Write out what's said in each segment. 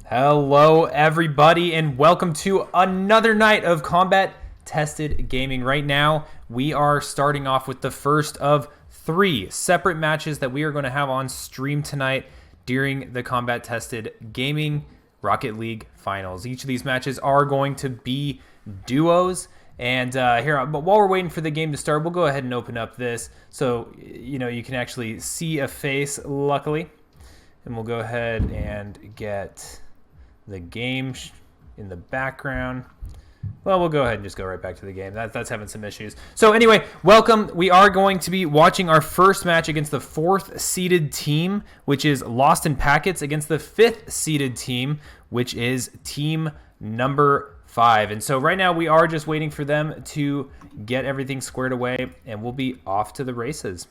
Hello, everybody, and welcome to another night of Combat Tested Gaming. Right now, we are starting off with the first of three separate matches that we are going to have on stream tonight during the Combat Tested Gaming Rocket League Finals. Each of these matches are going to be duos. And but while we're waiting for the game to start, we'll go ahead and open up this so you can actually see a face, luckily. And we'll go ahead and get the game in the background. Well, we'll go ahead and just go right back to the game. That's having some issues. So anyway, welcome. We are going to be watching our first match against the 4th seeded team, which is Lost in Packets, against the 5th seeded team, which is team number 5. And so right now we are just waiting for them to get everything squared away, and we'll be off to the races.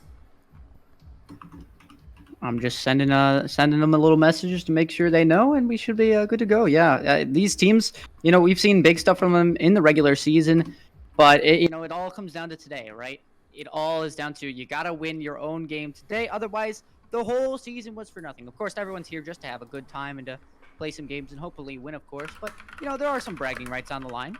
I'm just sending them a little messages to make sure they know, and we should be good to go. Yeah, these teams, we've seen big stuff from them in the regular season, but it all comes down to today, right? It all is down to you got to win your own game today. Otherwise, the whole season was for nothing. Of course, everyone's here just to have a good time and to play some games and hopefully win, of course. But there are some bragging rights on the line.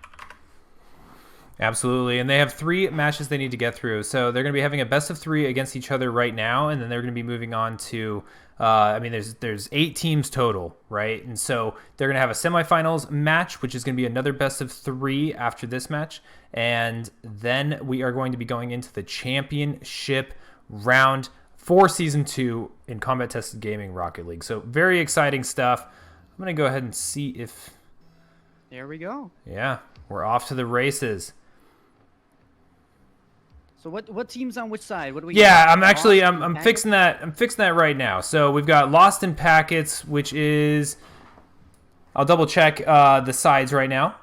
Absolutely, and they have 3 matches they need to get through. So they're going to be having a best of 3 against each other right now, and then they're going to be moving on to, there's 8 teams total, right? And so they're going to have a semifinals match, which is going to be another best of 3 after this match, and then we are going to be going into the championship round for Season 2 in Combat Tested Gaming Rocket League. So very exciting stuff. I'm going to go ahead and see if... There we go. Yeah, we're off to the races. So what team's on which side? What do we? Yeah, I'm fixing that. I'm fixing that right now. So we've got Lost in Packets, which is, I'll double check the sides right now,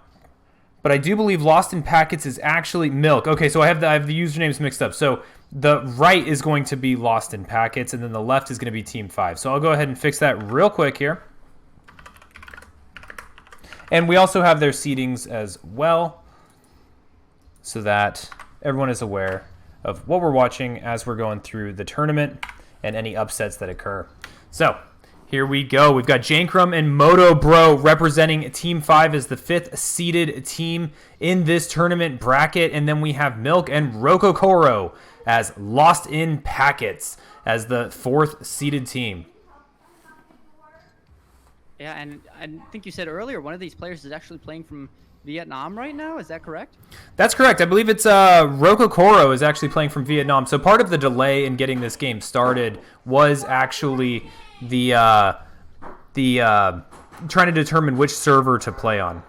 but I do believe Lost in Packets is actually Milk. Okay, so I have the usernames mixed up. So the right is going to be Lost in Packets, and then the left is going to be Team 5. So I'll go ahead and fix that real quick here. And we also have their seedings as well, so that everyone is aware of what we're watching as we're going through the tournament and any upsets that occur. So here we go. We've got Jankrum and Moto Bro representing Team 5 as the 5th seeded team in this tournament bracket. And then we have Milk and Rokokoro as Lost in Packets as the 4th seeded team. Yeah, and I think you said earlier one of these players is actually playing from Vietnam right now. Is that correct? That's correct. I believe it's Rokokoro is actually playing from Vietnam. So part of the delay in getting this game started was actually the trying to determine which server to play on.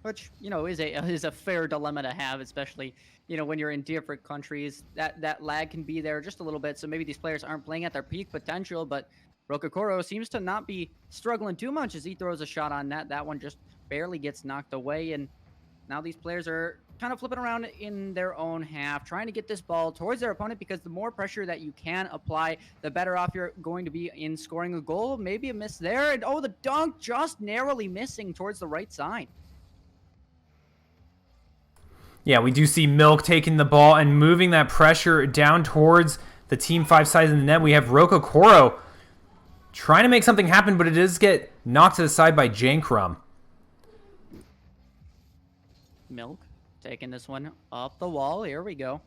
Which is a fair dilemma to have, especially when you're in different countries. That lag can be there just a little bit. So maybe these players aren't playing at their peak potential, but Rokokoro seems to not be struggling too much as he throws a shot on net. That one just barely gets knocked away, and now these players are kind of flipping around in their own half, trying to get this ball towards their opponent, because the more pressure that you can apply, the better off you're going to be in scoring a goal. Maybe a miss there, and the dunk just narrowly missing towards the right side. Yeah, we do see Milk taking the ball and moving that pressure down towards the Team 5 side of the net. We have Rokokoro trying to make something happen, but it does get knocked to the side by Jankrum. Milk taking this one up the wall. Here we go.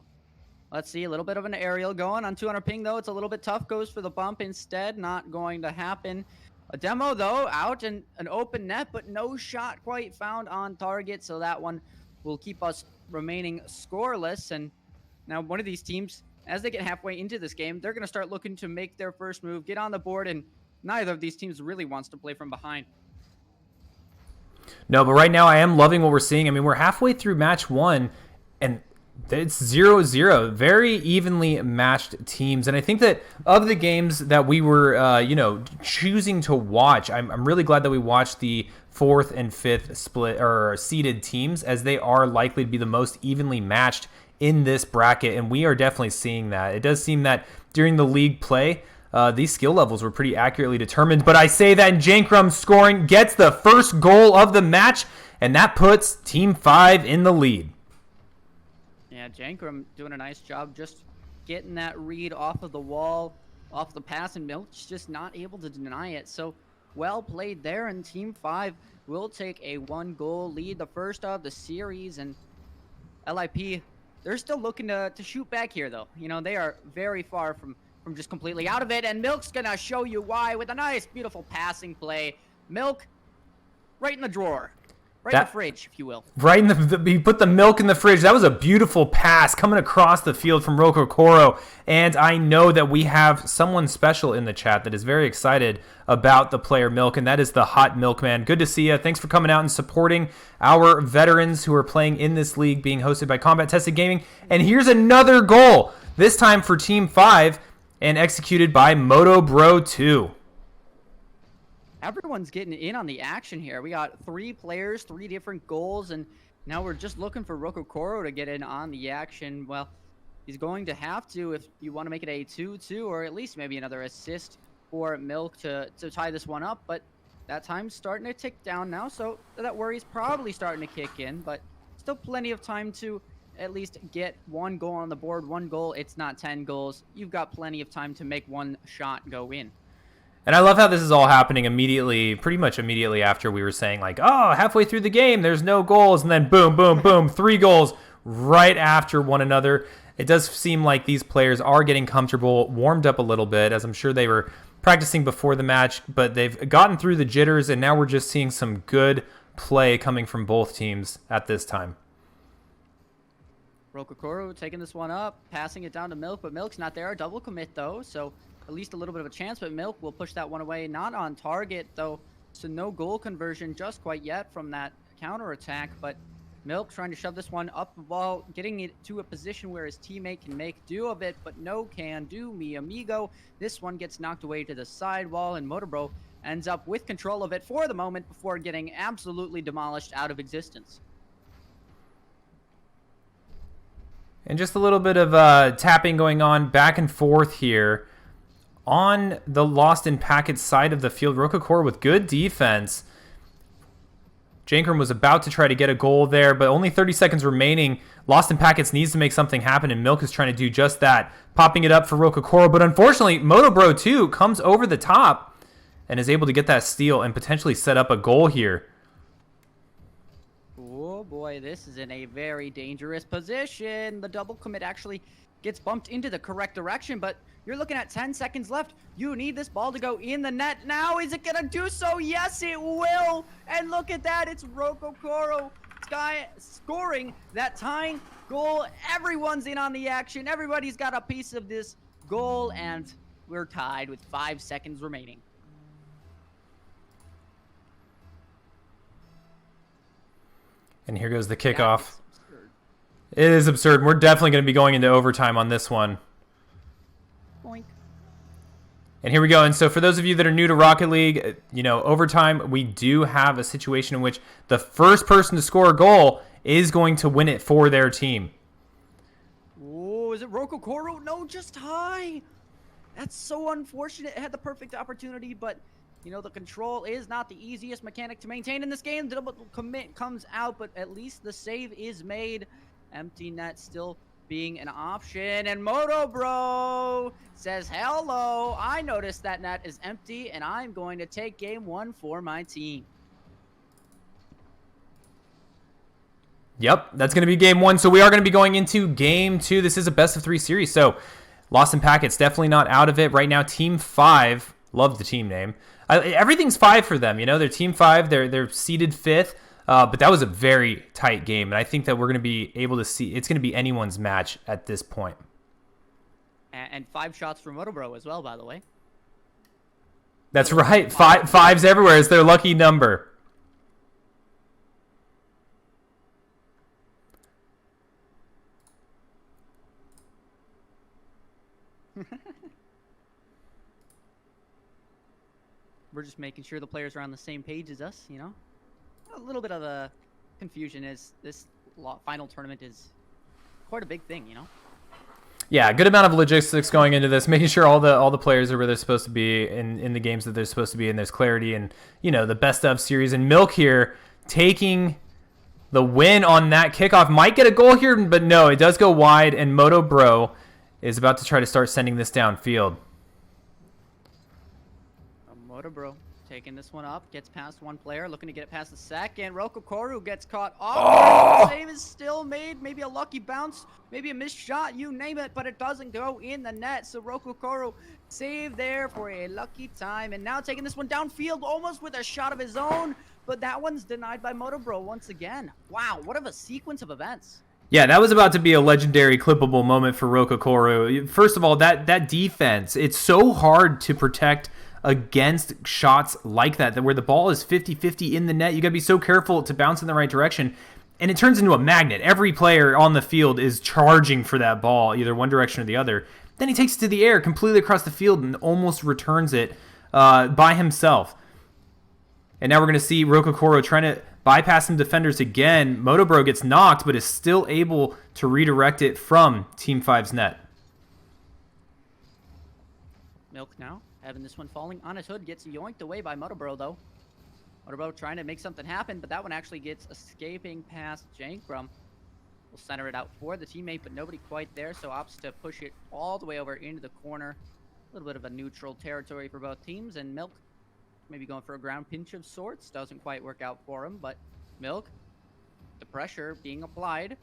Let's see, a little bit of an aerial going on 200 ping, though. It's a little bit tough. Goes for the bump instead. Not going to happen. A demo, though, out and an open net, but no shot quite found on target. So that one will keep us remaining scoreless. And now one of these teams, as they get halfway into this game, they're going to start looking to make their first move, get on the board, and neither of these teams really wants to play from behind. No, but right now I am loving what we're seeing. I mean, we're halfway through match 1, and it's 0-0. Very evenly matched teams. And I think that of the games that we were, choosing to watch, I'm really glad that we watched the 4th and 5th split or seeded teams, as they are likely to be the most evenly matched in this bracket, and we are definitely seeing that. It does seem that during the league play, these skill levels were pretty accurately determined, but I say that Jankrum scoring gets the first goal of the match, and that puts Team 5 in the lead. Yeah, Jankrum doing a nice job just getting that read off of the wall, off the pass, and Milk's just not able to deny it. So well played there, and Team 5 will take a 1-goal lead, the first of the series, and LIP, they're still looking to shoot back here, though. You know, they are very far from just completely out of it, and Milk's gonna show you why with a nice, beautiful passing play. Milk, right in the drawer. Right in the fridge, if you will. Right in he put the milk in the fridge. That was a beautiful pass coming across the field from Rokokoro. And I know that we have someone special in the chat that is very excited about the player Milk, and that is the Hot Milkman. Good to see you. Thanks for coming out and supporting our veterans who are playing in this league being hosted by Combat Tested Gaming. And here's another goal, this time for Team 5 and executed by Moto Bro 2. Everyone's getting in on the action here. We got 3 players, 3 different goals, and now we're just looking for Rokokoro to get in on the action. Well, he's going to have to if you want to make it a 2-2, or at least maybe another assist for Milk to tie this one up. But that time's starting to tick down now, so that worry's probably starting to kick in. But still plenty of time to at least get 1 goal on the board. 1 goal, it's not 10 goals. You've got plenty of time to make 1 shot go in. And I love how this is all happening immediately, pretty much immediately after we were saying, like, oh, halfway through the game, there's no goals. And then boom, boom, boom, 3 goals right after one another. It does seem like these players are getting comfortable, warmed up a little bit, as I'm sure they were practicing before the match. But they've gotten through the jitters, and now we're just seeing some good play coming from both teams at this time. Rokokoro taking this one up, passing it down to Milk, but Milk's not there. Double commit, though, so at least a little bit of a chance, but Milk will push that one away. Not on target, though, so no goal conversion just quite yet from that counterattack, but Milk trying to shove this one up the ball, getting it to a position where his teammate can make do of it, but no can do, mi amigo. This one gets knocked away to the sidewall, and Motobro ends up with control of it for the moment before getting absolutely demolished out of existence. And just a little bit of tapping going on back and forth here. On the Lost in Packet side of the field, Rokokoro with good defense. Jankram was about to try to get a goal there, but only 30 seconds remaining. Lost in Packets needs to make something happen, and Milk is trying to do just that, popping it up for Rokokoro. But unfortunately, Motobro 2 comes over the top and is able to get that steal and potentially set up a goal here. Oh boy, this is in a very dangerous position. The double commit actually gets bumped into the correct direction, but you're looking at 10 seconds left. You need this ball to go in the net now. Is it going to do so? Yes, it will. And look at that. It's Rokokoro scoring that tying goal. Everyone's in on the action. Everybody's got a piece of this goal, and we're tied with 5 seconds remaining. And here goes the kickoff. It is absurd. We're definitely going to be going into overtime on this one. Boink. And here we go. And so for those of you that are new to Rocket League, you know, overtime, we do have a situation in which the first person to score a goal is going to win it for their team. Oh, is it Rokokoro? No, just high. That's so unfortunate. It had the perfect opportunity, but you know, the control is not the easiest mechanic to maintain in this game. The double commit comes out, but at least the save is made. Empty net still being an option, and Motobro says, hello, I noticed that net is empty, and I'm going to take game 1 for my team. Yep, that's going to be game 1. So we are going to be going into game 2. This is a best of 3 series. So Lost in Packets definitely not out of it right now. Team 5, love the team name. Everything's 5 for them. You know, they're Team 5. They're seeded 5th. But that was a very tight game, and I think that we're going to be able to see it's going to be anyone's match at this point. And 5 shots from Motobro as well, by the way. That's right. Fives everywhere is their lucky number. We're just making sure the players are on the same page as us, you know? A little bit of a confusion as this final tournament is quite a big thing, you know? Yeah, good amount of logistics going into this, making sure all the players are where they're supposed to be in the games that they're supposed to be, and there's clarity and, you know, the best of series. And Milk here taking the win on that kickoff. Might get a goal here, but no, it does go wide, and Motobro is about to try to start sending this downfield. Motobro taking this one up, gets past one player, looking to get it past the second. Rokokoru gets caught off. Save is still made. Maybe a lucky bounce, maybe a missed shot, you name it, but it doesn't go in the net. So Rokokoru saved there for a lucky time. And now taking this one downfield, almost with a shot of his own, but that one's denied by Motobro once again. Wow, what of a sequence of events. Yeah, that was about to be a legendary clippable moment for Rokokoru. First of all, that defense, it's so hard to protect against shots like that where the ball is 50-50 in the net. You got to be so careful to bounce in the right direction. And it turns into a magnet. Every player on the field is charging for that ball, either one direction or the other. Then he takes it to the air completely across the field and almost returns it by himself. And now we're going to see Rokokoru trying to bypass some defenders again. Motobro gets knocked, but is still able to redirect it from Team 5's net. Milk now, having this one falling on his hood, gets yoinked away by Motobro, though. Motobro trying to make something happen, but that one actually gets escaping past Jankrum. Will center it out for the teammate, but nobody quite there, so opts to push it all the way over into the corner. A little bit of a neutral territory for both teams, and Milk maybe going for a ground pinch of sorts. Doesn't quite work out for him, but Milk, the pressure being applied.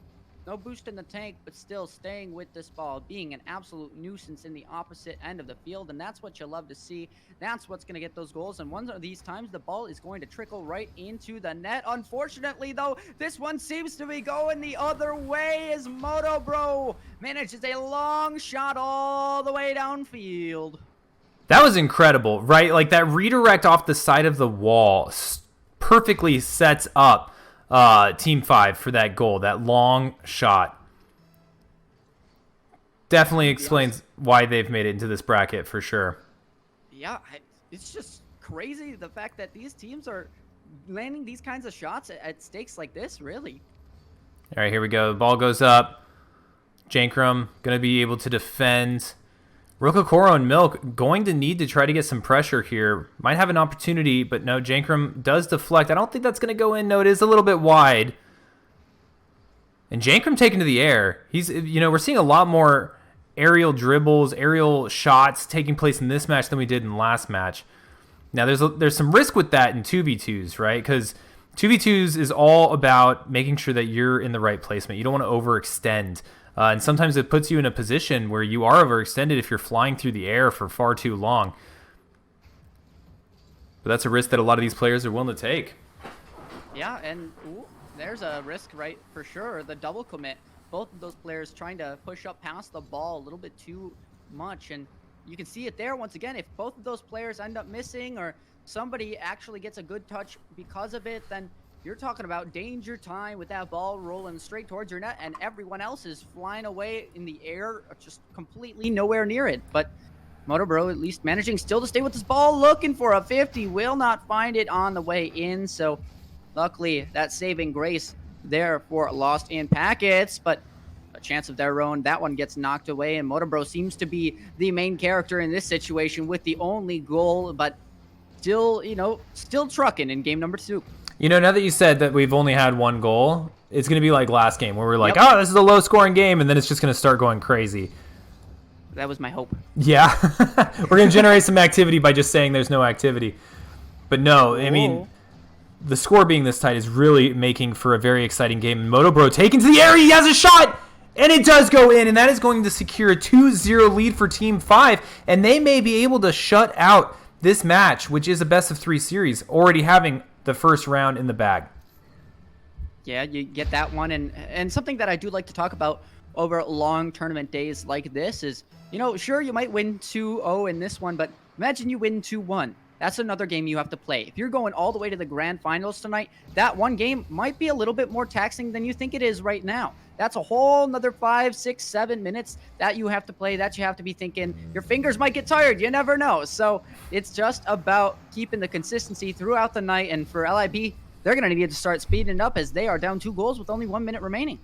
No boost in the tank, but still staying with this ball, being an absolute nuisance in the opposite end of the field, and that's what you love to see. That's what's going to get those goals, and one of these times, the ball is going to trickle right into the net. Unfortunately, though, this one seems to be going the other way as Motobro manages a long shot all the way downfield. That was incredible, right? Like that redirect off the side of the wall perfectly sets up Team 5 for that goal, that long shot. Definitely explains why they've made it into this bracket for sure. Yeah, it's just crazy the fact that these teams are landing these kinds of shots at stakes like this, really. All right, here we go. The ball goes up. Jankrum going to be able to defend. Rokokoru and Milk going to need to try to get some pressure here. Might have an opportunity, but no, Jankrum does deflect. I don't think that's going to go in. No, it is a little bit wide. And Jankrum taken to the air. We're seeing a lot more aerial dribbles, aerial shots taking place in this match than we did in the last match. Now, there's some risk with that in 2v2s, right? Because 2v2s is all about making sure that you're in the right placement. You don't want to overextend. And sometimes it puts you in a position where you are overextended if you're flying through the air for far too long. But that's a risk that a lot of these players are willing to take. Yeah, and there's a risk, right, for sure. The double commit. Both of those players trying to push up past the ball a little bit too much. And you can see it there once again. If both of those players end up missing or somebody actually gets a good touch because of it, then you're talking about danger time with that ball rolling straight towards your net, and everyone else is flying away in the air, just completely nowhere near it. But Motobro at least managing still to stay with this ball, looking for a 50, will not find it on the way in. So luckily, that saving grace there for Lost in Packets, but a chance of their own. That one gets knocked away, and Motobro seems to be the main character in this situation with the only goal, but still trucking in game number 2. Now that you said that we've only had one goal, it's going to be like last game where we're like, this is a low-scoring game, and then it's just going to start going crazy. That was my hope. Yeah. We're going to generate some activity by just saying there's no activity. But no, I mean, the score being this tight is really making for a very exciting game. Motobro taken to the area, he has a shot, and it does go in, and that is going to secure a 2-0 lead for Team 5, and they may be able to shut out this match, which is a best-of-3 series, already having the first round in the bag. Yeah, you get that one. And something that I do like to talk about over long tournament days like this is, sure, you might win 2-0 in this one, but imagine you win 2-1. That's another game you have to play. If you're going all the way to the grand finals tonight, that one game might be a little bit more taxing than you think it is right now. That's a whole another 5, 6, 7 minutes that you have to play, that you have to be thinking. Your fingers might get tired. You never know. So it's just about keeping the consistency throughout the night. And for LIB, they're going to need to start speeding it up as they are down 2 goals with only 1 minute remaining.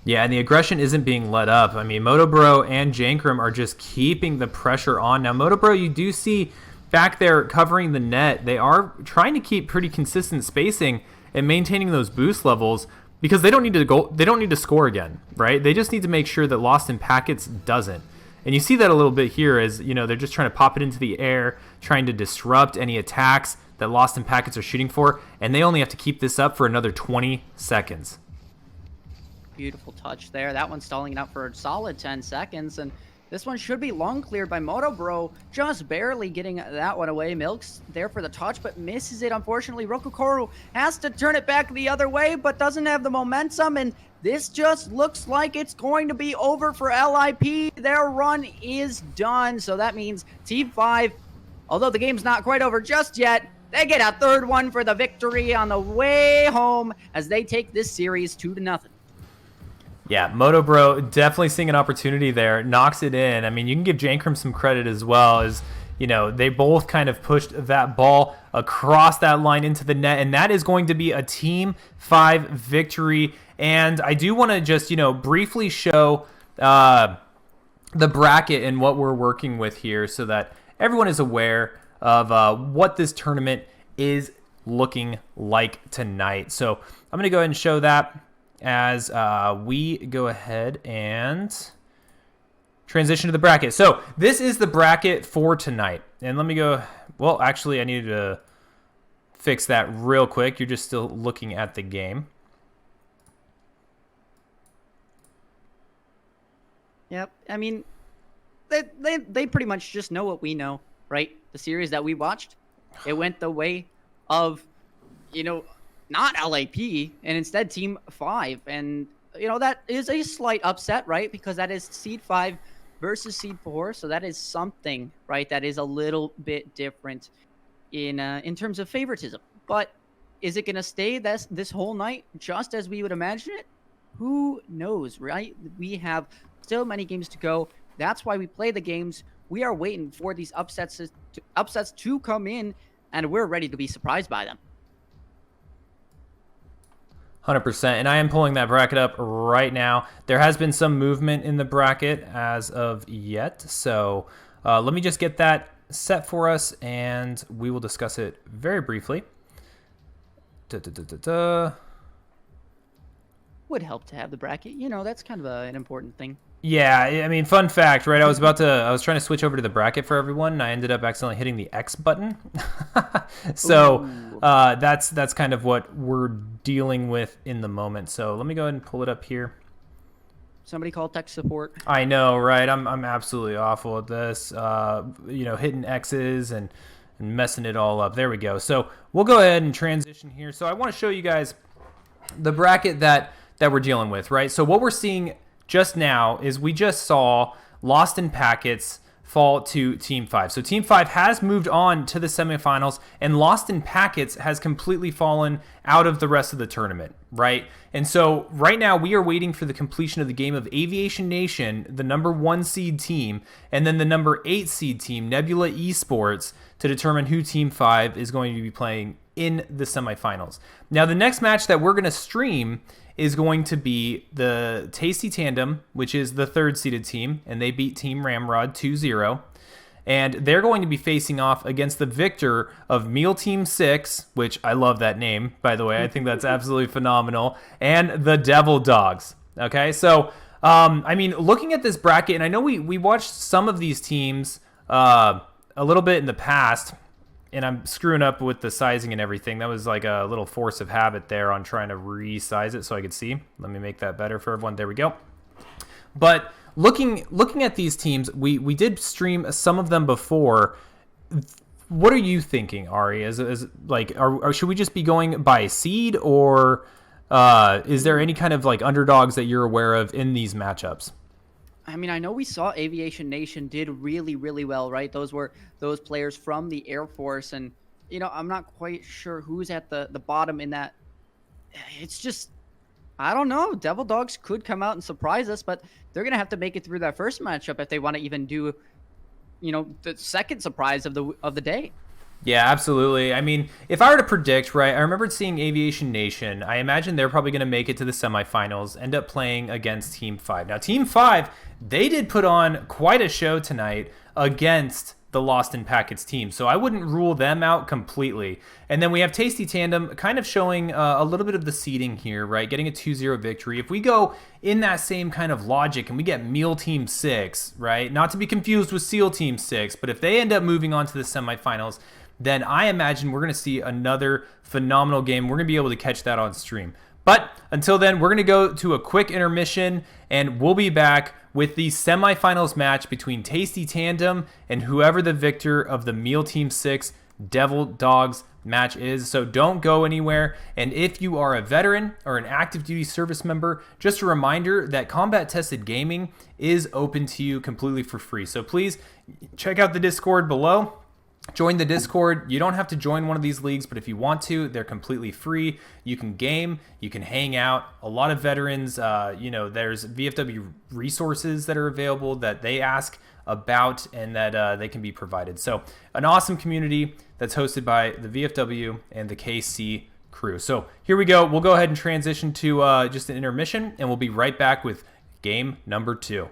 Yeah, and the aggression isn't being let up. I mean, Motobro and Jankrum are just keeping the pressure on. Now, Motobro, you do see back there covering the net. They are trying to keep pretty consistent spacing and maintaining those boost levels, because they don't need to score again, right? They just need to make sure that Lost in Packets doesn't. And you see that a little bit here as, they're just trying to pop it into the air, trying to disrupt any attacks that Lost in Packets are shooting for, and they only have to keep this up for another 20 seconds. Beautiful touch there. That one's stalling it out for a solid 10 seconds, and this one should be long cleared by MotoBro, just barely getting that one away. Milk's there for the touch, but misses it, unfortunately. Rokukoru has to turn it back the other way, but doesn't have the momentum, and this just looks like it's going to be over for LIP. Their run is done, so that means Team 5, although the game's not quite over just yet, they get a third one for the victory on the way home as they take this series 2-0. Yeah, MotoBro definitely seeing an opportunity there, knocks it in. I mean, you can give Jankrum some credit as well, as they both kind of pushed that ball across that line into the net, and that is going to be a Team 5 victory. And I do want to just briefly show the bracket and what we're working with here, so that everyone is aware of what this tournament is looking like tonight. So I'm going to go ahead and show that as we go ahead and transition to the bracket. So this is the bracket for tonight. And let me go, well, actually I needed to fix that real quick. You're just still looking at the game. Yep, I mean, they pretty much just know what we know, right? The series that we watched, it went the way of, not LAP, and instead Team 5. And, that is a slight upset, right? Because that is Seed 5 versus Seed 4. So that is something, right, that is a little bit different in terms of favoritism. But is it going to stay this whole night just as we would imagine it? Who knows, right? We have still many games to go. That's why we play the games. We are waiting for these upsets to come in, and we're ready to be surprised by them. 100%, and I am pulling that bracket up right now. There has been some movement in the bracket as of yet, so let me just get that set for us, and we will discuss it very briefly. Would help to have the bracket. That's kind of an important thing. Yeah, I mean, fun fact, right? I was trying to switch over to the bracket for everyone, and I ended up accidentally hitting the X button. So that's kind of what we're dealing with in the moment. So let me go ahead and pull it up here. Somebody call tech support. I know, right? I'm absolutely awful at this. Hitting X's and messing it all up. There we go. So we'll go ahead and transition here. So I want to show you guys the bracket that we're dealing with, right? So what we're seeing just now is we just saw Lost in Packets fall to Team 5. So Team 5 has moved on to the semifinals, and Lost in Packets has completely fallen out of the rest of the tournament, right? And so right now we are waiting for the completion of the game of Aviation Nation, the number 1 seed team, and then the number 8 seed team, Nebula Esports, to determine who Team 5 is going to be playing in the semifinals. Now the next match that we're going to stream is going to be the Tasty Tandem, which is the 3rd seeded team, and they beat Team Ramrod 2-0. And they're going to be facing off against the victor of Meal Team 6, which I love that name, by the way. I think that's absolutely phenomenal, and the Devil Dogs. Okay, so, looking at this bracket, and I know we watched some of these teams a little bit in the past, and I'm screwing up with the sizing and everything. That was like a little force of habit there on trying to resize it so I could see. Let me make that better for everyone. There we go. But looking at these teams, we did stream some of them before. What are you thinking, Ari? Should we just be going by seed, or is there any kind of like underdogs that you're aware of in these matchups? I mean, I know we saw Aviation Nation did really, really well, right? Those were those players from the Air Force. And, I'm not quite sure who's at the bottom in that. It's just, I don't know. Devil Dogs could come out and surprise us, but they're going to have to make it through that first matchup if they want to even do, the second surprise of the day. Yeah, absolutely. I mean, if I were to predict, right, I remembered seeing Aviation Nation. I imagine they're probably going to make it to the semifinals, end up playing against Team 5. Now, Team 5, they did put on quite a show tonight against the Lost in Packets team. So I wouldn't rule them out completely. And then we have Tasty Tandem kind of showing a little bit of the seeding here, right? Getting a 2-0 victory. If we go in that same kind of logic and we get Meal Team 6, right? Not to be confused with SEAL Team 6, but if they end up moving on to the semifinals, then I imagine we're going to see another phenomenal game. We're going to be able to catch that on stream. But until then, we're going to go to a quick intermission, and we'll be back with the semifinals match between Tasty Tandem and whoever the victor of the Meal Team 6 Devil Dogs match is. So don't go anywhere. And if you are a veteran or an active duty service member, just a reminder that Combat Tested Gaming is open to you completely for free. So please check out the Discord below. Join the Discord. You don't have to join one of these leagues, but if you want to, they're completely free. You can game, you can hang out. A lot of veterans, there's VFW resources that are available that they ask about and that they can be provided. So an awesome community that's hosted by the VFW and the KC crew. So here we go. We'll go ahead and transition to just an intermission, and we'll be right back with game number 2.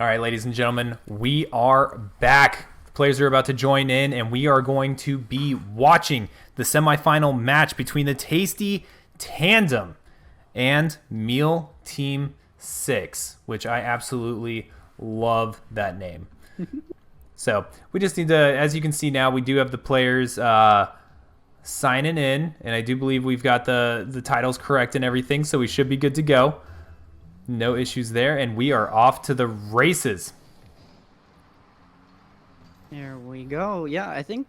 All right, ladies and gentlemen, we are back. The players are about to join in, and we are going to be watching the semifinal match between the Tasty Tandem and Meal Team 6, which I absolutely love that name. So we just need to, as you can see now, we do have the players signing in, and I do believe we've got the titles correct and everything, so we should be good to go. No issues there, and we are off to the races. There we go. Yeah, I think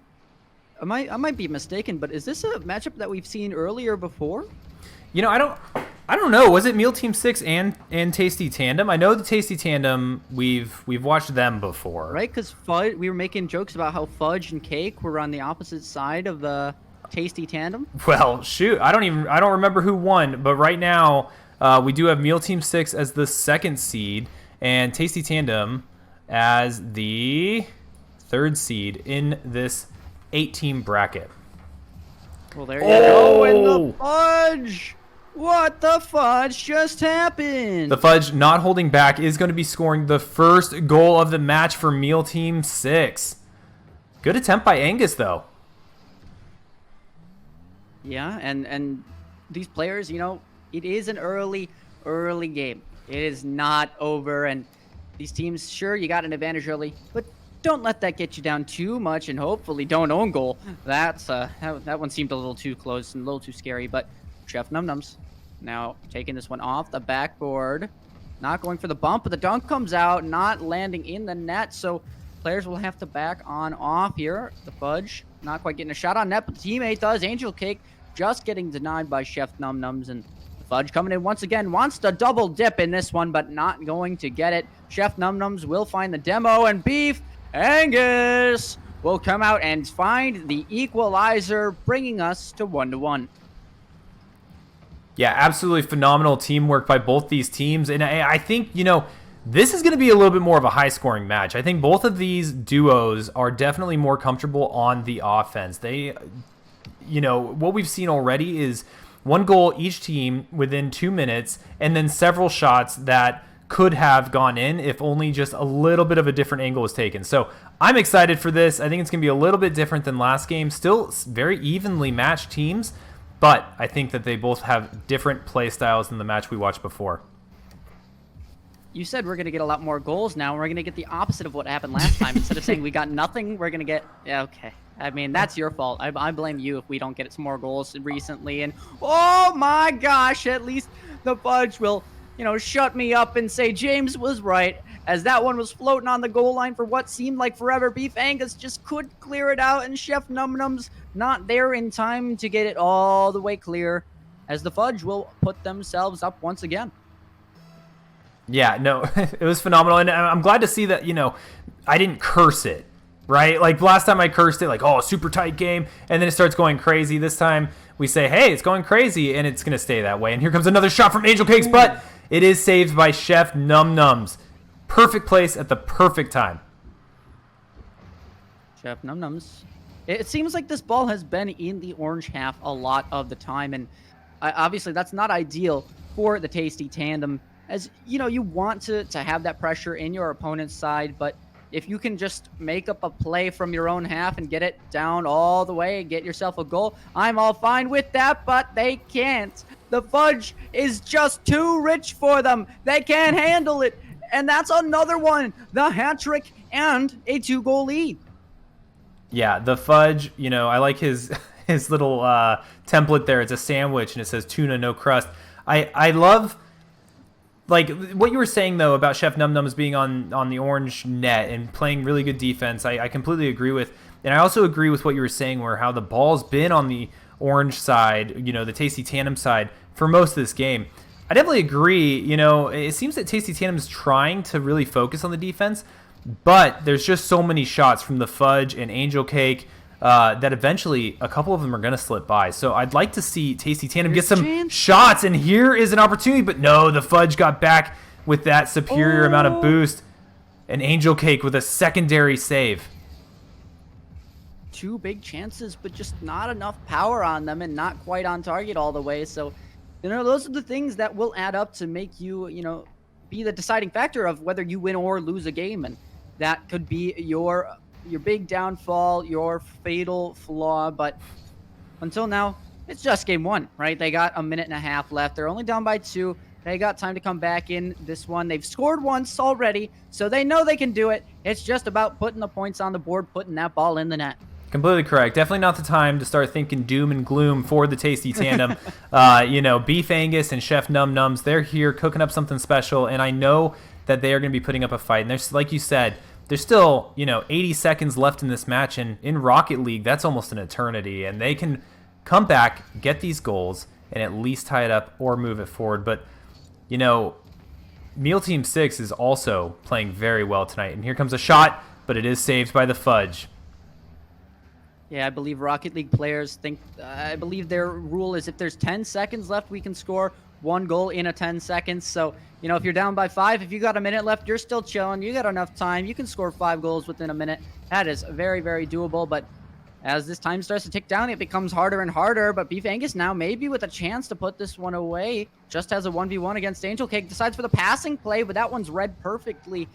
I might be mistaken, but is this a matchup that we've seen earlier before? You know, I don't know. Was it Meal Team 6 and Tasty Tandem? I know the Tasty Tandem, we've watched them before. Right, because Fudge, we were making jokes about how Fudge and Cake were on the opposite side of the Tasty Tandem. Well, shoot, I don't remember who won, but right now we do have Meal Team 6 as the 2nd seed and Tasty Tandem as the 3rd seed in this 8-team bracket. Well, there you go. And the Fudge! What the fudge just happened? The Fudge, not holding back, is going to be scoring the first goal of the match for Meal Team 6. Good attempt by Angus, though. Yeah, and these players, you know, it is an early game. It is not over, and these teams, sure, you got an advantage early, but don't let that get you down too much, and hopefully don't own goal. That's that one seemed a little too close and a little too scary, but Chef Num Nums now taking this one off the backboard, not going for the bump, but the dunk comes out, not landing in the net, so players will have to back on off here. The Fudge not quite getting a shot on net, but the teammate does. Angel Cake just getting denied by Chef Num Nums, and the Fudge coming in once again, wants to double dip in this one, but not going to get it. Chef Num Nums will find the demo, and Beef Angus will come out and find the equalizer, bringing us to 1-1. Yeah, absolutely phenomenal teamwork by both these teams. And I think, you know, this is going to be a little bit more of a high-scoring match. I think both of these duos are definitely more comfortable on the offense. They, you know, what we've seen already is 1 goal each team within 2 minutes, and then several shots that could have gone in if only just a little bit of a different angle was taken. So I'm excited for this. I think it's going to be a little bit different than last game. Still very evenly matched teams, but I think that they both have different play styles than the match we watched before. You said we're going to get a lot more goals now, and we're going to get the opposite of what happened last time. Instead of saying we got nothing, we're going to get... Yeah, okay. I mean, that's your fault. I blame you if we don't get some more goals recently. And, oh my gosh, at least the Fudge will, you know, shut me up and say James was right, as that one was floating on the goal line for what seemed like forever. Beef Angus just could clear it out, and Chef Num Nums not there in time to get it all the way clear, as the Fudge will put themselves up once again. Yeah, no, it was phenomenal, and I'm glad to see that, you know, I didn't curse it, right? Like, last time I cursed it, like, oh, super tight game, and then it starts going crazy. This time we say, hey, it's going crazy, and it's going to stay that way. And here comes another shot from Angel Cakes, but it is saved by Chef Num Nums. Perfect place at the perfect time. Chef Num Nums. It seems like this ball has been in the orange half a lot of the time, and obviously that's not ideal for the Tasty Tandem, as, you know, you want to have that pressure in your opponent's side, but if you can just make up a play from your own half and get it down all the way and get yourself a goal, I'm all fine with that, but they can't. The Fudge is just too rich for them. They can't handle it, and that's another one. The hat trick and a 2-goal lead. Yeah, the Fudge, you know, I like his little template there. It's a sandwich, and it says tuna, no crust. I love, like, what you were saying, though, about Chef Num Nums being on the orange net and playing really good defense. I completely agree with. And I also agree with what you were saying, where how the ball's been on the orange side, you know, the Tasty Tandem side, for most of this game. I definitely agree. You know, it seems that Tasty Tandem is trying to really focus on the defense, but there's just so many shots from the Fudge and Angel Cake that eventually a couple of them are going to slip by. So I'd like to see Tasty Tandem get some shots, and here is an opportunity, but no, the Fudge got back with that superior amount of boost, and Angel Cake with a secondary save. 2 big chances, but just not enough power on them and not quite on target all the way. So, you know, those are the things that will add up to make you, you know, be the deciding factor of whether you win or lose a game, and that could be your big downfall, your fatal flaw. But until now, it's just game one, right? They got a minute and a half left. They're only down by 2. They got time to come back in this one. They've scored once already, so they know they can do it. It's just about putting the points on the board, putting that ball in the net. Completely correct. Definitely not the time to start thinking doom and gloom for the Tasty Tandem. Beef Angus and Chef Num Nums, they're here cooking up something special, and I know that they are going to be putting up a fight. And there's, like you said, there's still 80 seconds left in this match, and in Rocket League, that's almost an eternity, and they can come back, get these goals, and at least tie it up or move it forward. But Meal Team 6 is also playing very well tonight, and here comes a shot, but it is saved by the Fudge. Yeah, I believe Rocket League players think, I believe their rule is if there's 10 seconds left, we can score 1 goal in a 10 seconds. So, if you're down by 5, if you got a minute left, you're still chilling. You got enough time. You can score 5 goals within a minute. That is very, very doable. But as this time starts to tick down, it becomes harder and harder. But Beef Angus now maybe with a chance to put this one away. Just has a 1v1 against Angel Cake. Decides for the passing play, but that one's read perfectly.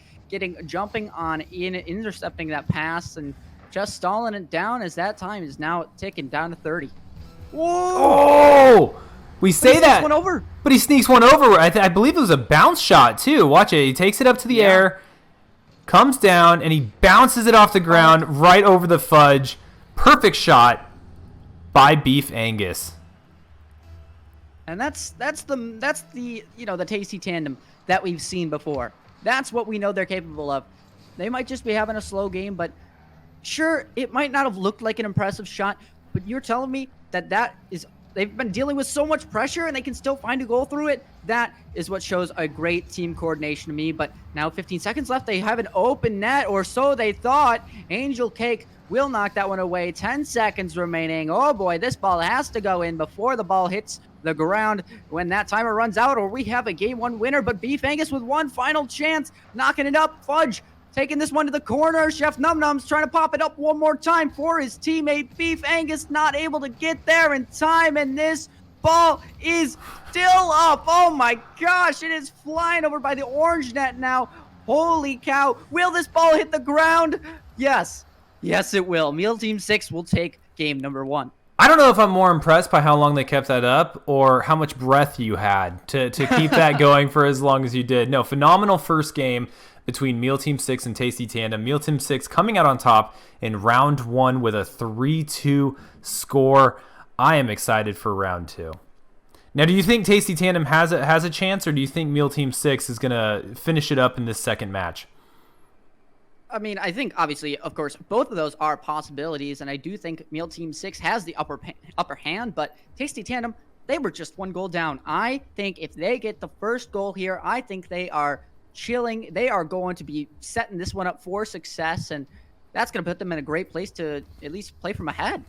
Jumping on in, intercepting that pass, and just stalling it down as that time is now ticking down to 30. Whoa! Oh! We say that, one over. But he sneaks one over. I believe it was a bounce shot, too. Watch it. He takes it up to the air, comes down, and he bounces it off the ground right over the Fudge. Perfect shot by Beef Angus. And that's the the Tasty Tandem that we've seen before. That's what we know they're capable of. They might just be having a slow game, but sure, it might not have looked like an impressive shot, but you're telling me that is, they've been dealing with so much pressure and they can still find a goal through it. That is what shows a great team coordination to me. But now 15 seconds left. They have an open net, or so they thought. Angel Cake will knock that one away. 10 seconds remaining. Oh boy, this ball has to go in before the ball hits the ground when that timer runs out, or we have a game 1 winner. But Beef Angus with one final chance, knocking it up. Fudge taking this one to the corner. Chef Num Num's trying to pop it up one more time for his teammate. Beef Angus not able to get there in time, and this ball is still up. Oh my gosh, it is flying over by the orange net now. Holy cow. Will this ball hit the ground? Yes. Yes, it will. Meal Team 6 will take game number 1. I don't know if I'm more impressed by how long they kept that up or how much breath you had to keep that going for as long as you did. No, phenomenal first game between Meal Team 6 and Tasty Tandem. Meal Team 6 coming out on top in round 1 with a 3-2 score. I am excited for round 2. Now, do you think Tasty Tandem has a chance, or do you think Meal Team 6 is going to finish it up in this second match? I mean, I think, obviously, of course, both of those are possibilities, and I do think Meal Team 6 has the upper hand, but Tasty Tandem, they were just 1 goal down. I think if they get the first goal here, I think they are chilling. They are going to be setting this one up for success, and that's going to put them in a great place to at least play from ahead.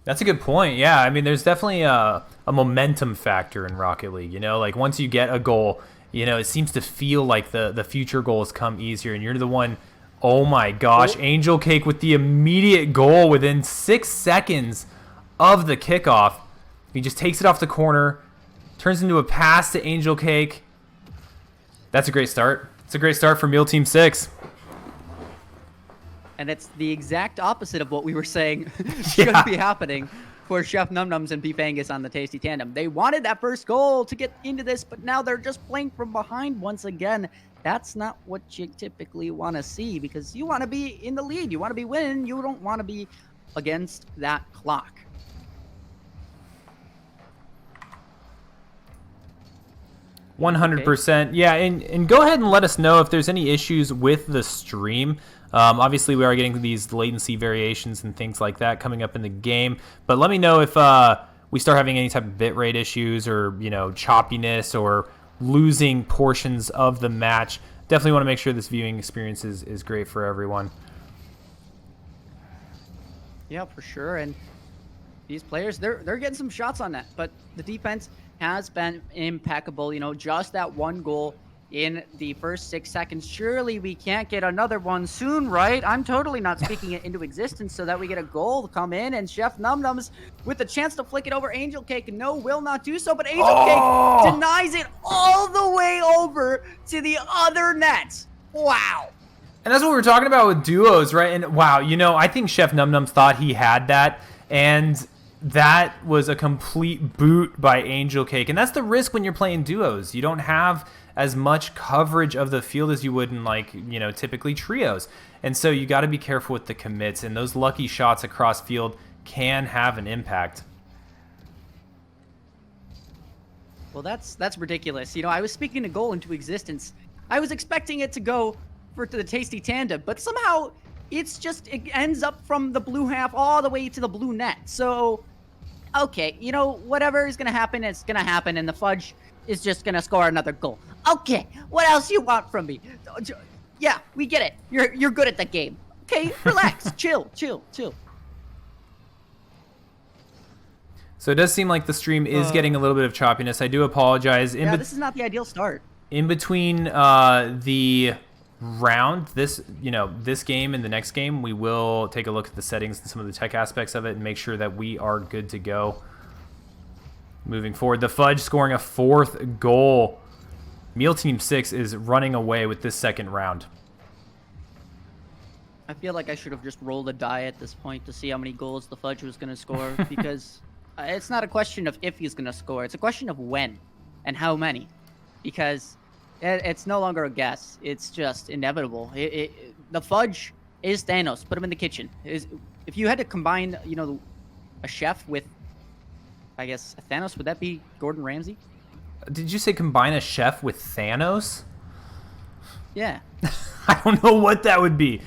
That's a good point. Yeah, I mean, there's definitely a momentum factor in Rocket League. Like once you get a goal, it seems to feel like the future goals come easier, and you're the one. Oh my gosh, Angel Cake with the immediate goal within 6 seconds of the kickoff. He just takes it off the corner, turns into a pass to Angel Cake. That's a great start. It's a great start for Meal Team 6. And it's the exact opposite of what we were saying should be happening for Chef Num Nums and Beef Angus on the Tasty Tandem. They wanted that first goal to get into this, but now they're just playing from behind once again. That's not what you typically want to see, because you want to be in the lead. You want to be winning. You don't want to be against that clock. $100%. Yeah, and go ahead and let us know if there's any issues with the stream. Obviously, we are getting these latency variations and things like that coming up in the game. But let me know if we start having any type of bitrate issues or choppiness or losing portions of the match. Definitely want to make sure this viewing experience is great for everyone. Yeah, for sure. And these players, they're getting some shots on that, but the defense has been impeccable. Just that 1 goal in the first 6 seconds. Surely we can't get another one soon, right? I'm totally not speaking it into existence so that we get a goal to come in, and Chef Num Nums with the chance to flick it over Angel Cake. No, will not do so, but Angel Cake denies it all the way over to the other net. Wow. And that's what we were talking about with duos, right? And wow, I think Chef Num Nums thought he had that, and that was a complete boot by Angel Cake. And that's the risk when you're playing duos. You don't have as much coverage of the field as you would in typically trios. And so you got to be careful with the commits, and those lucky shots across field can have an impact. Well, that's ridiculous. I was speaking a goal into existence. I was expecting it to go to the Tasty Tandem, but somehow it ends up from the blue half all the way to the blue net. So, okay, whatever is going to happen, it's going to happen, and the Fudge is just going to score another goal. Okay, what else you want from me? Yeah, we get it. You're good at the game. Okay, relax, chill. So it does seem like the stream is getting a little bit of choppiness. I do apologize. This is not the ideal start. In between the round, this game and the next game, we will take a look at the settings and some of the tech aspects of it and make sure that we are good to go moving forward. The Fudge scoring a 4th goal. Meal Team 6 is running away with this second round. I feel like I should have just rolled a die at this point to see how many goals the Fudge was going to score, because it's not a question of if he's going to score. It's a question of when and how many, because it's no longer a guess. It's just inevitable. The Fudge is Thanos. Put him in the kitchen. If you had to combine, a chef with, I guess, a Thanos, would that be Gordon Ramsay? Did you say combine a chef with Thanos? Yeah. I don't know what that would be.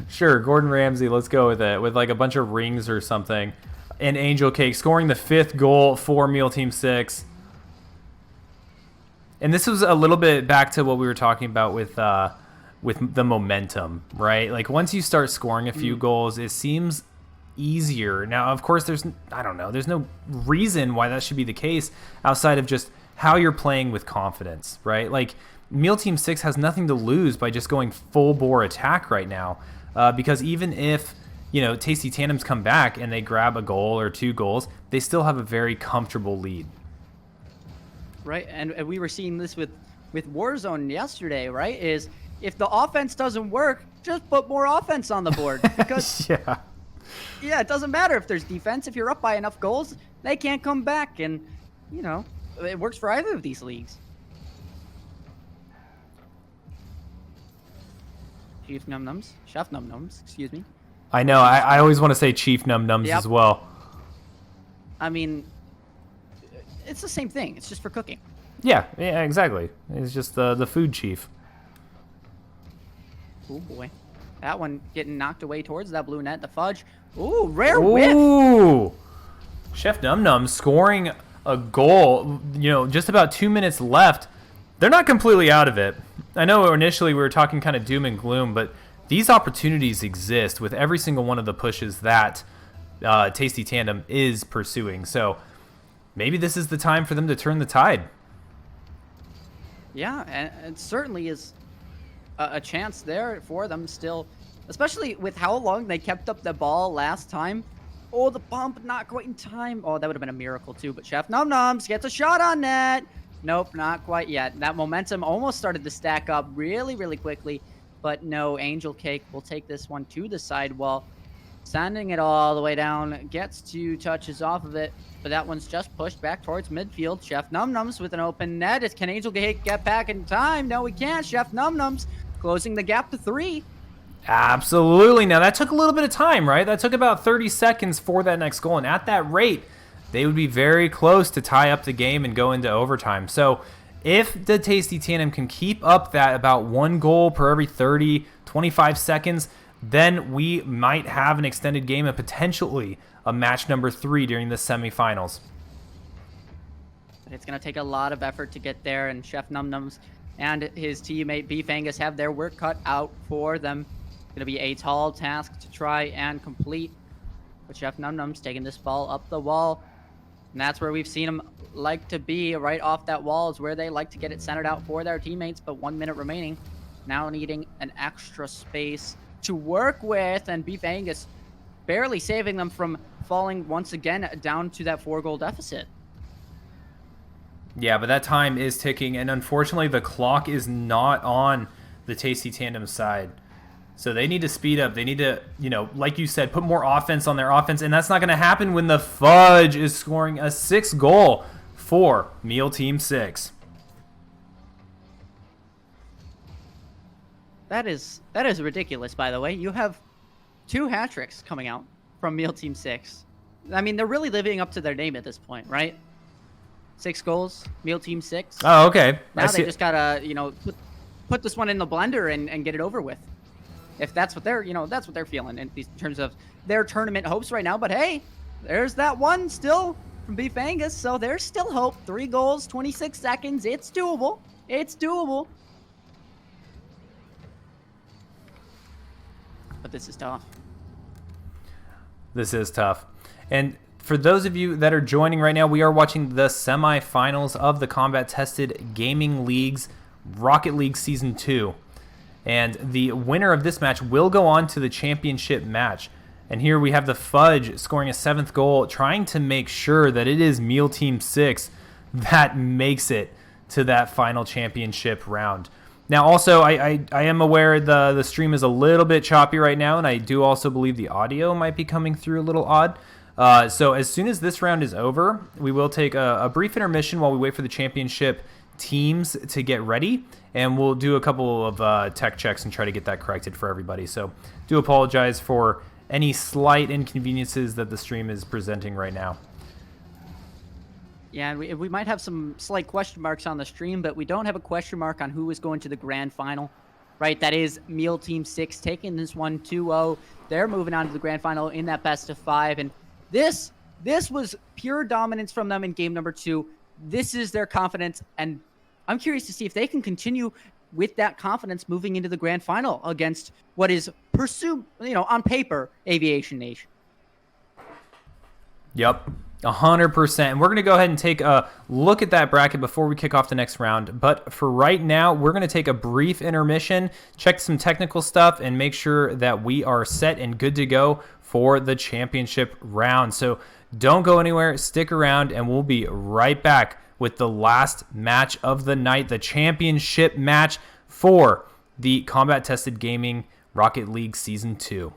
Sure, Gordon Ramsay, let's go with it. With like a bunch of rings or something. And Angel Cake scoring the 5th goal for Meal Team 6. And this was a little bit back to what we were talking about with the momentum, right? Like once you start scoring a few goals, it seems easier. Now, of course, there's no reason why that should be the case outside of just how you're playing with confidence, right? Like Meal Team 6 has nothing to lose by just going full bore attack right now, because even if Tasty Tandems come back and they grab a goal or 2 goals, they still have a very comfortable lead. Right, and we were seeing this with Warzone yesterday, right? Is if the offense doesn't work, just put more offense on the board, because yeah, it doesn't matter if there's defense. If you're up by enough goals, they can't come back, and it works for either of these leagues. Chef Num Nums, excuse me. I know. I always want to say Chief Num Nums as well. I mean, it's the same thing. It's just for cooking. Yeah, exactly. It's just the food chief. Oh boy, that one getting knocked away towards that blue net. The Fudge. Ooh, rare whiff. Ooh, Chef Num Nums scoring a goal. Just about 2 minutes left. They're not completely out of it. I know initially we were talking kind of doom and gloom, but these opportunities exist with every single one of the pushes that Tasty Tandem is pursuing. So maybe this is the time for them to turn the tide. Yeah, and it certainly is a chance there for them still, especially with how long they kept up the ball last time. Oh, the bump, not quite in time. Oh, that would have been a miracle too, but Chef Num Nums gets a shot on net. Nope, not quite yet. That momentum almost started to stack up really, really quickly, but no, Angel Cake will take this one to the sidewall, sending it all the way down, gets 2 touches off of it, but that one's just pushed back towards midfield. Chef Num Nums with an open net. Can Angel Cake get back in time? No, he can't. Chef Num Nums closing the gap to 3. Absolutely. Now, that took a little bit of time, right? That took about 30 seconds for that next goal, and at that rate, they would be very close to tie up the game and go into overtime. So if the Tasty Tandem can keep up that about 1 goal per every 30, 25 seconds, then we might have an extended game and potentially a match number 3 during the semifinals. It's going to take a lot of effort to get there, and Chef Num Nums and his teammate Beef Angus have their work cut out for them. It's going to be a tall task to try and complete. But Chef Num Nums taking this ball up the wall. And that's where we've seen them like to be, right off that wall is where they like to get it centered out for their teammates, but 1 minute remaining. Now needing an extra space to work with, and Beef Angus barely saving them from falling once again down to that 4-goal deficit. Yeah, but that time is ticking, and unfortunately the clock is not on the Tasty Tandem side. So they need to speed up. They need to, like you said, put more offense on their offense, and that's not going to happen when the Fudge is scoring a 6th goal for Meal Team 6. That is ridiculous, by the way. You have 2 hat tricks coming out from Meal Team 6. I mean, they're really living up to their name at this point, right? 6 goals, Meal Team 6. Oh, okay. Now they just gotta, put this one in the blender and get it over with. If that's what they're, that's what they're feeling in terms of their tournament hopes right now. But hey, there's that one still from Beef Angus, so there's still hope. 3 goals, 26 seconds. It's doable. It's doable. But this is tough. This is tough. And for those of you that are joining right now, we are watching the semifinals of the Combat Tested Gaming League's Rocket League Season 2. And the winner of this match will go on to the championship match. And here we have the Fudge scoring a 7th goal, trying to make sure that it is Meal Team 6 that makes it to that final championship round. Now, also, I am aware the stream is a little bit choppy right now, and I do also believe the audio might be coming through a little odd. So as soon as this round is over, we will take a brief intermission while we wait for the championship teams to get ready, and we'll do a couple of tech checks and try to get that corrected for everybody. So do apologize for any slight inconveniences that the stream is presenting right now. Yeah, and we might have some slight question marks on the stream, but we don't have a question mark on who is going to the grand final, right? That is Meal Team 6 taking this one 2-0. They're moving on to the grand final in that best of 5, and this was pure dominance from them in game number 2. This is their confidence, and I'm curious to see if they can continue with that confidence moving into the grand final against what is on paper, Aviation Nation. Yep, 100%. And we're going to go ahead and take a look at that bracket before we kick off the next round. But for right now, we're going to take a brief intermission, check some technical stuff, and make sure that we are set and good to go for the championship round. So don't go anywhere, stick around, and we'll be right back with the last match of the night, the championship match for the Combat Tested Gaming Rocket League Season 2.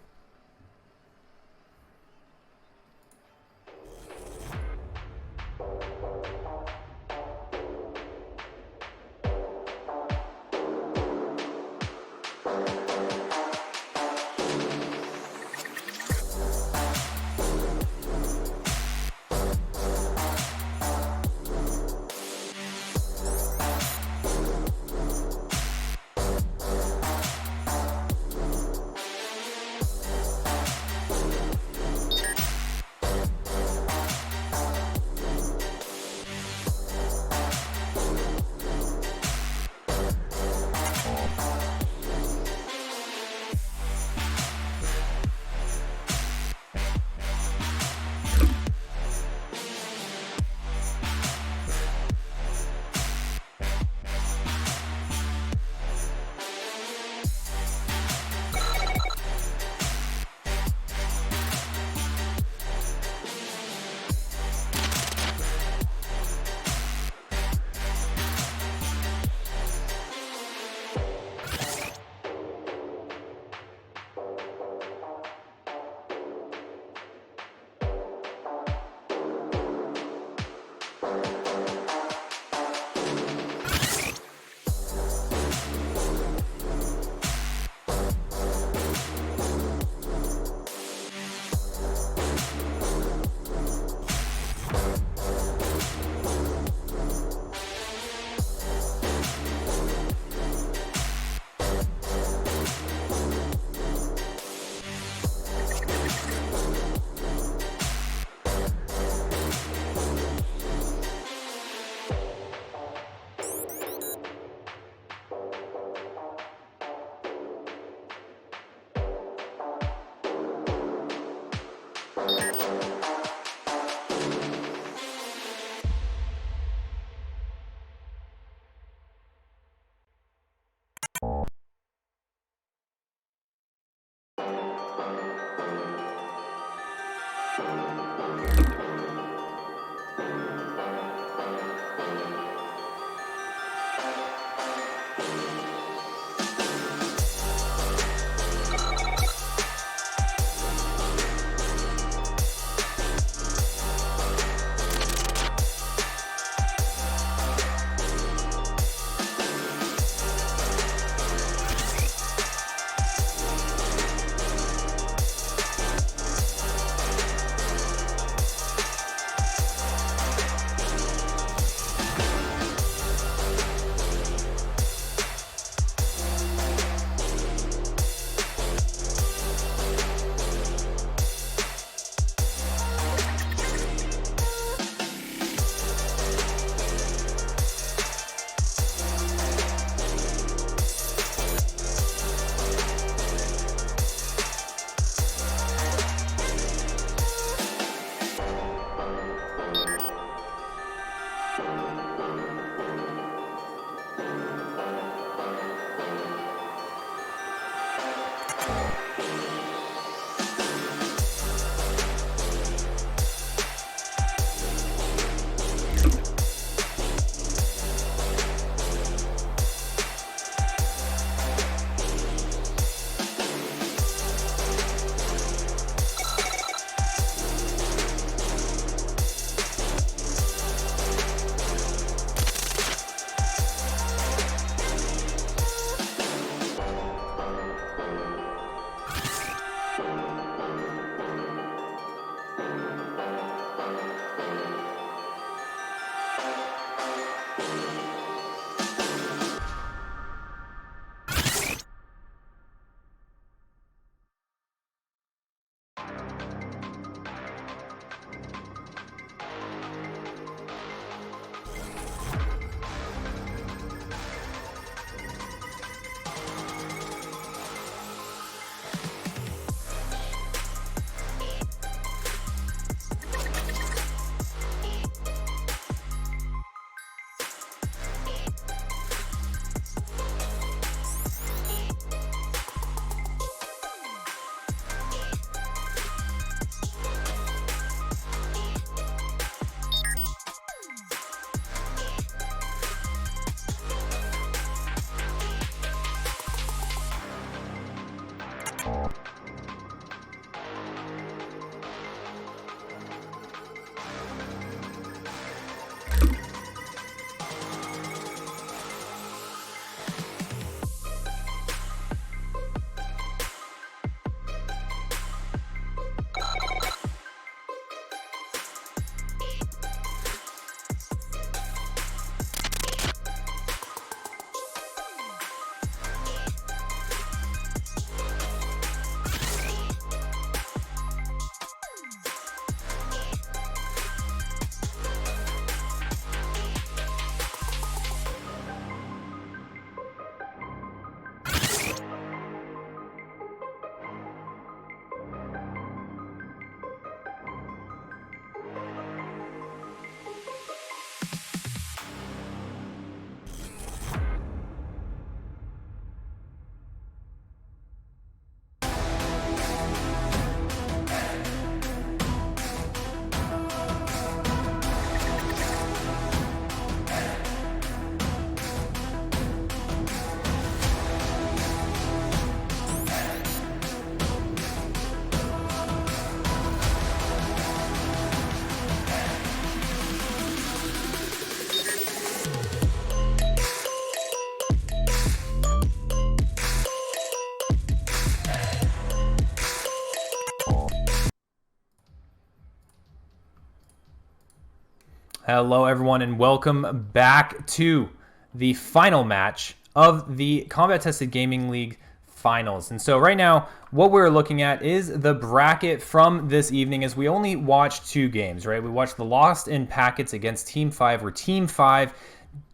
Hello, everyone, and welcome back to the final match of the Combat Tested Gaming League finals. And so right now, what we're looking at is the bracket from this evening, as we only watched 2 games, right? We watched the Lost in Packets against Team 5, where Team 5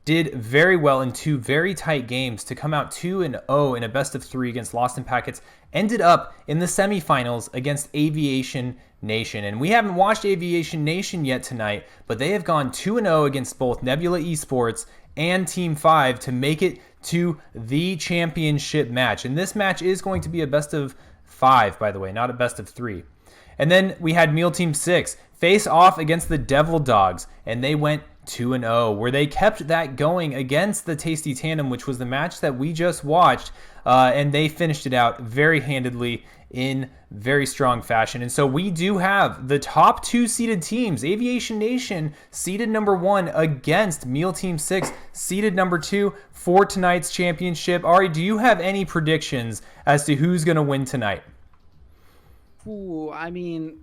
did very well in 2 very tight games to come out 2-0 in a best of 3 against Lost in Packets, ended up in the semifinals against Aviation Nation. And we haven't watched Aviation Nation yet tonight, but they have gone 2-0 against both Nebula Esports and Team 5 to make it to the championship match. And this match is going to be a best of 5, by the way, not a best of 3. And then we had Meal Team 6 face off against the Devil Dogs, and they went 2-0, where they kept that going against the Tasty Tandem, which was the match that we just watched, and they finished it out very handedly in very strong fashion. And so we do have the top 2 seeded teams, Aviation Nation seeded number 1 against Meal Team 6 seeded number 2 for tonight's championship. Ari, do you have any predictions as to who's going to win tonight? Ooh, I mean,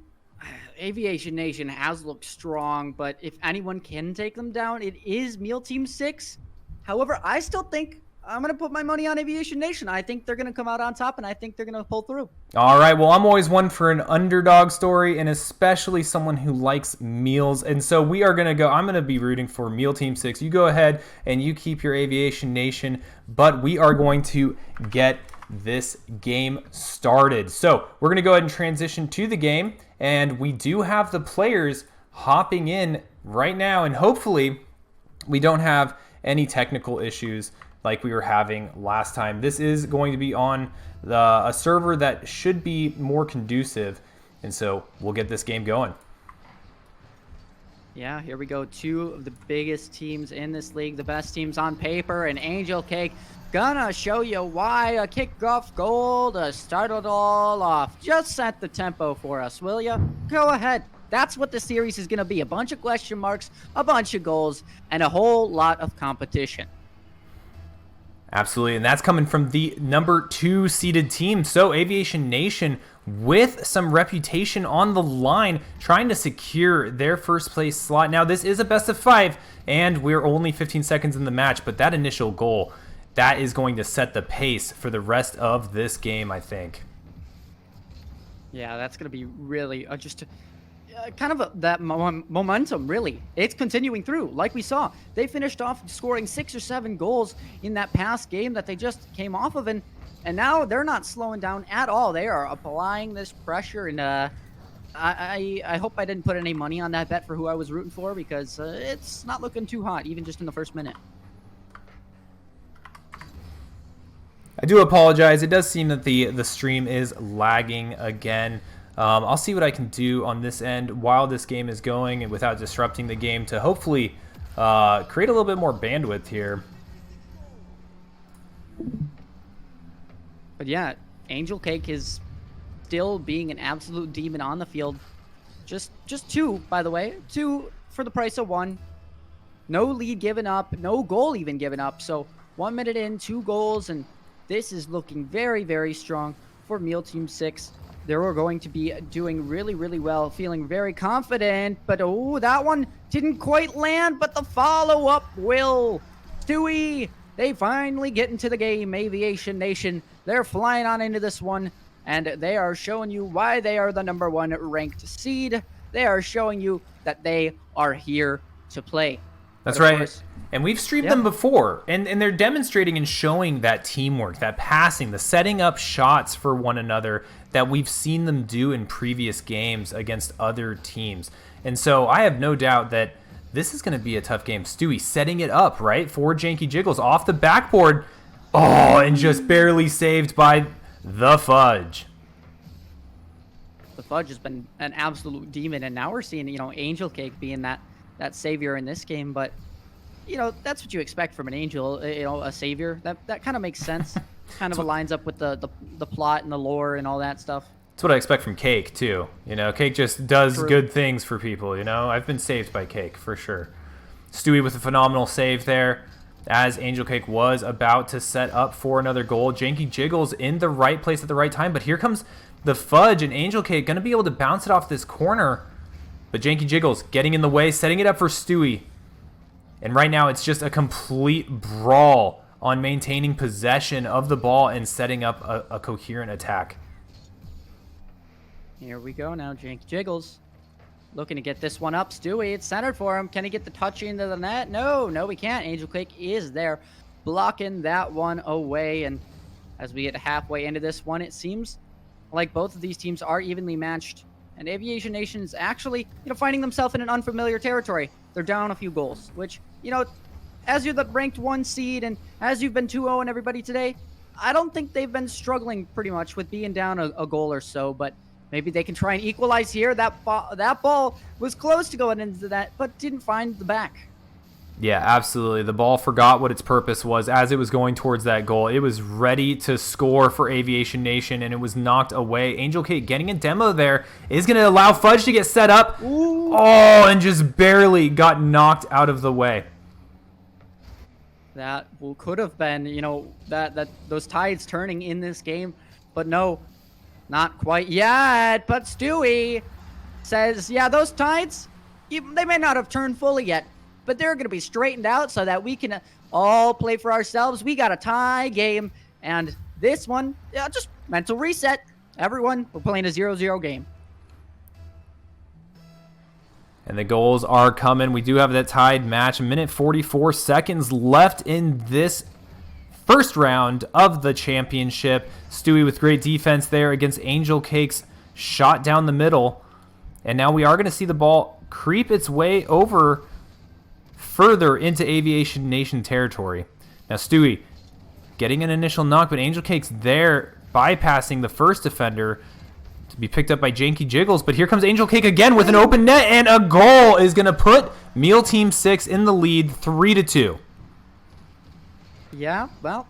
Aviation Nation has looked strong, but if anyone can take them down, it is Meal Team 6. However, I still think I'm going to put my money on Aviation Nation. I think they're going to come out on top, and I think they're going to pull through. All right, well, I'm always one for an underdog story, and especially someone who likes meals. And so we are going to go, I'm going to be rooting for Meal Team 6. You go ahead and you keep your Aviation Nation, but we are going to get this game started. So we're going to go ahead and transition to the game, and we do have the players hopping in right now, and hopefully we don't have any technical issues like we were having last time. This is going to be on a server that should be more conducive, and so we'll get this game going. Yeah, here we go. 2 of the biggest teams in this league, the best teams on paper, and Angel Cake gonna show you why. A kickoff goal to start it all off. Just set the tempo for us, will ya? Go ahead. That's what the series is gonna be. A bunch of question marks, a bunch of goals, and a whole lot of competition. Absolutely, and that's coming from the number 2 seeded team. So Aviation Nation, with some reputation on the line, trying to secure their first place slot. Now, this is a best of 5, and we're only 15 seconds in the match, but that initial goal, that is going to set the pace for the rest of this game, I think. Yeah, that's going to be really just kind of that momentum, really. It's continuing through. Like we saw, they finished off scoring 6 or 7 goals in that past game that they just came off of, and now they're not slowing down at all. They are applying this pressure, and I hope I didn't put any money on that bet for who I was rooting for, because it's not looking too hot, even just in the first minute. I do apologize. It does seem that the stream is lagging again. I'll see what I can do on this end while this game is going and without disrupting the game to hopefully create a little bit more bandwidth here. But yeah, Angel Cake is still being an absolute demon on the field. Just 2, by the way. 2 for the price of 1. No lead given up, no goal even given up. So 1 minute in, 2 goals, and this is looking very, very strong for Meal Team 6. They're going to be doing really, really well, feeling very confident. But, oh, that one didn't quite land, but the follow-up will. Stewie, they finally get into the game. Aviation Nation, they're flying on into this one, and they are showing you why they are the number 1 ranked seed. They are showing you that they are here to play. That's right. And we've streamed them before, and they're demonstrating and showing that teamwork, that passing, the setting up shots for one another that we've seen them do in previous games against other teams. And so I have no doubt that this is going to be a tough game. Stewie setting it up, right, for Janky Jiggles off the backboard. Oh, and just barely saved by the Fudge. The Fudge has been an absolute demon, and now we're seeing, Angel Cake being that savior in this game, but that's what you expect from an Angel, a savior. That kind of makes sense. Kind of aligns up with the plot and the lore and all that stuff. That's what I expect from Cake too. Cake just does good things for people. I've been saved by Cake for sure. Stewie with a phenomenal save there, as Angel Cake was about to set up for another goal. Janky Jiggles in the right place at the right time, but here comes the Fudge, and Angel Cake going to be able to bounce it off this corner. But Janky Jiggles getting in the way, setting it up for Stewie. And right now it's just a complete brawl on maintaining possession of the ball and setting up a coherent attack. Here we go now, Janky Jiggles. Looking to get this one up. Stewie, it's centered for him. Can he get the touch into the net? No, we can't. Angel Cake is there, blocking that one away. And as we get halfway into this one, it seems like both of these teams are evenly matched. And Aviation Nation is actually, finding themselves in an unfamiliar territory. They're down a few goals, which, as you're the ranked 1 seed and as you've been 2-0 and everybody today, I don't think they've been struggling pretty much with being down a goal or so, but maybe they can try and equalize here. That ball was close to going into that, but didn't find the back. Yeah, absolutely. The ball forgot what its purpose was as it was going towards that goal. It was ready to score for Aviation Nation, and it was knocked away. Angel Cake getting a demo there is going to allow Fudge to get set up. Ooh. Oh, and just barely got knocked out of the way. That could have been, that those tides turning in this game, but no. Not quite yet, but Stewie says, yeah, those tides, they may not have turned fully yet, but they're going to be straightened out so that we can all play for ourselves. We got a tie game, and this one, just mental reset. Everyone, we're playing a 0-0 game. And the goals are coming. We do have that tied match. A minute 44 seconds left in this first round of the championship. Stewie with great defense there against Angel Cake's shot down the middle. And now we are going to see the ball creep its way over further into Aviation Nation territory. Now Stewie getting an initial knock, but Angel Cake's there bypassing the first defender to be picked up by Janky Jiggles. But here comes Angel Cake again with an open net, and a goal is going to put Meal Team 6 in the lead 3-2. Yeah, well,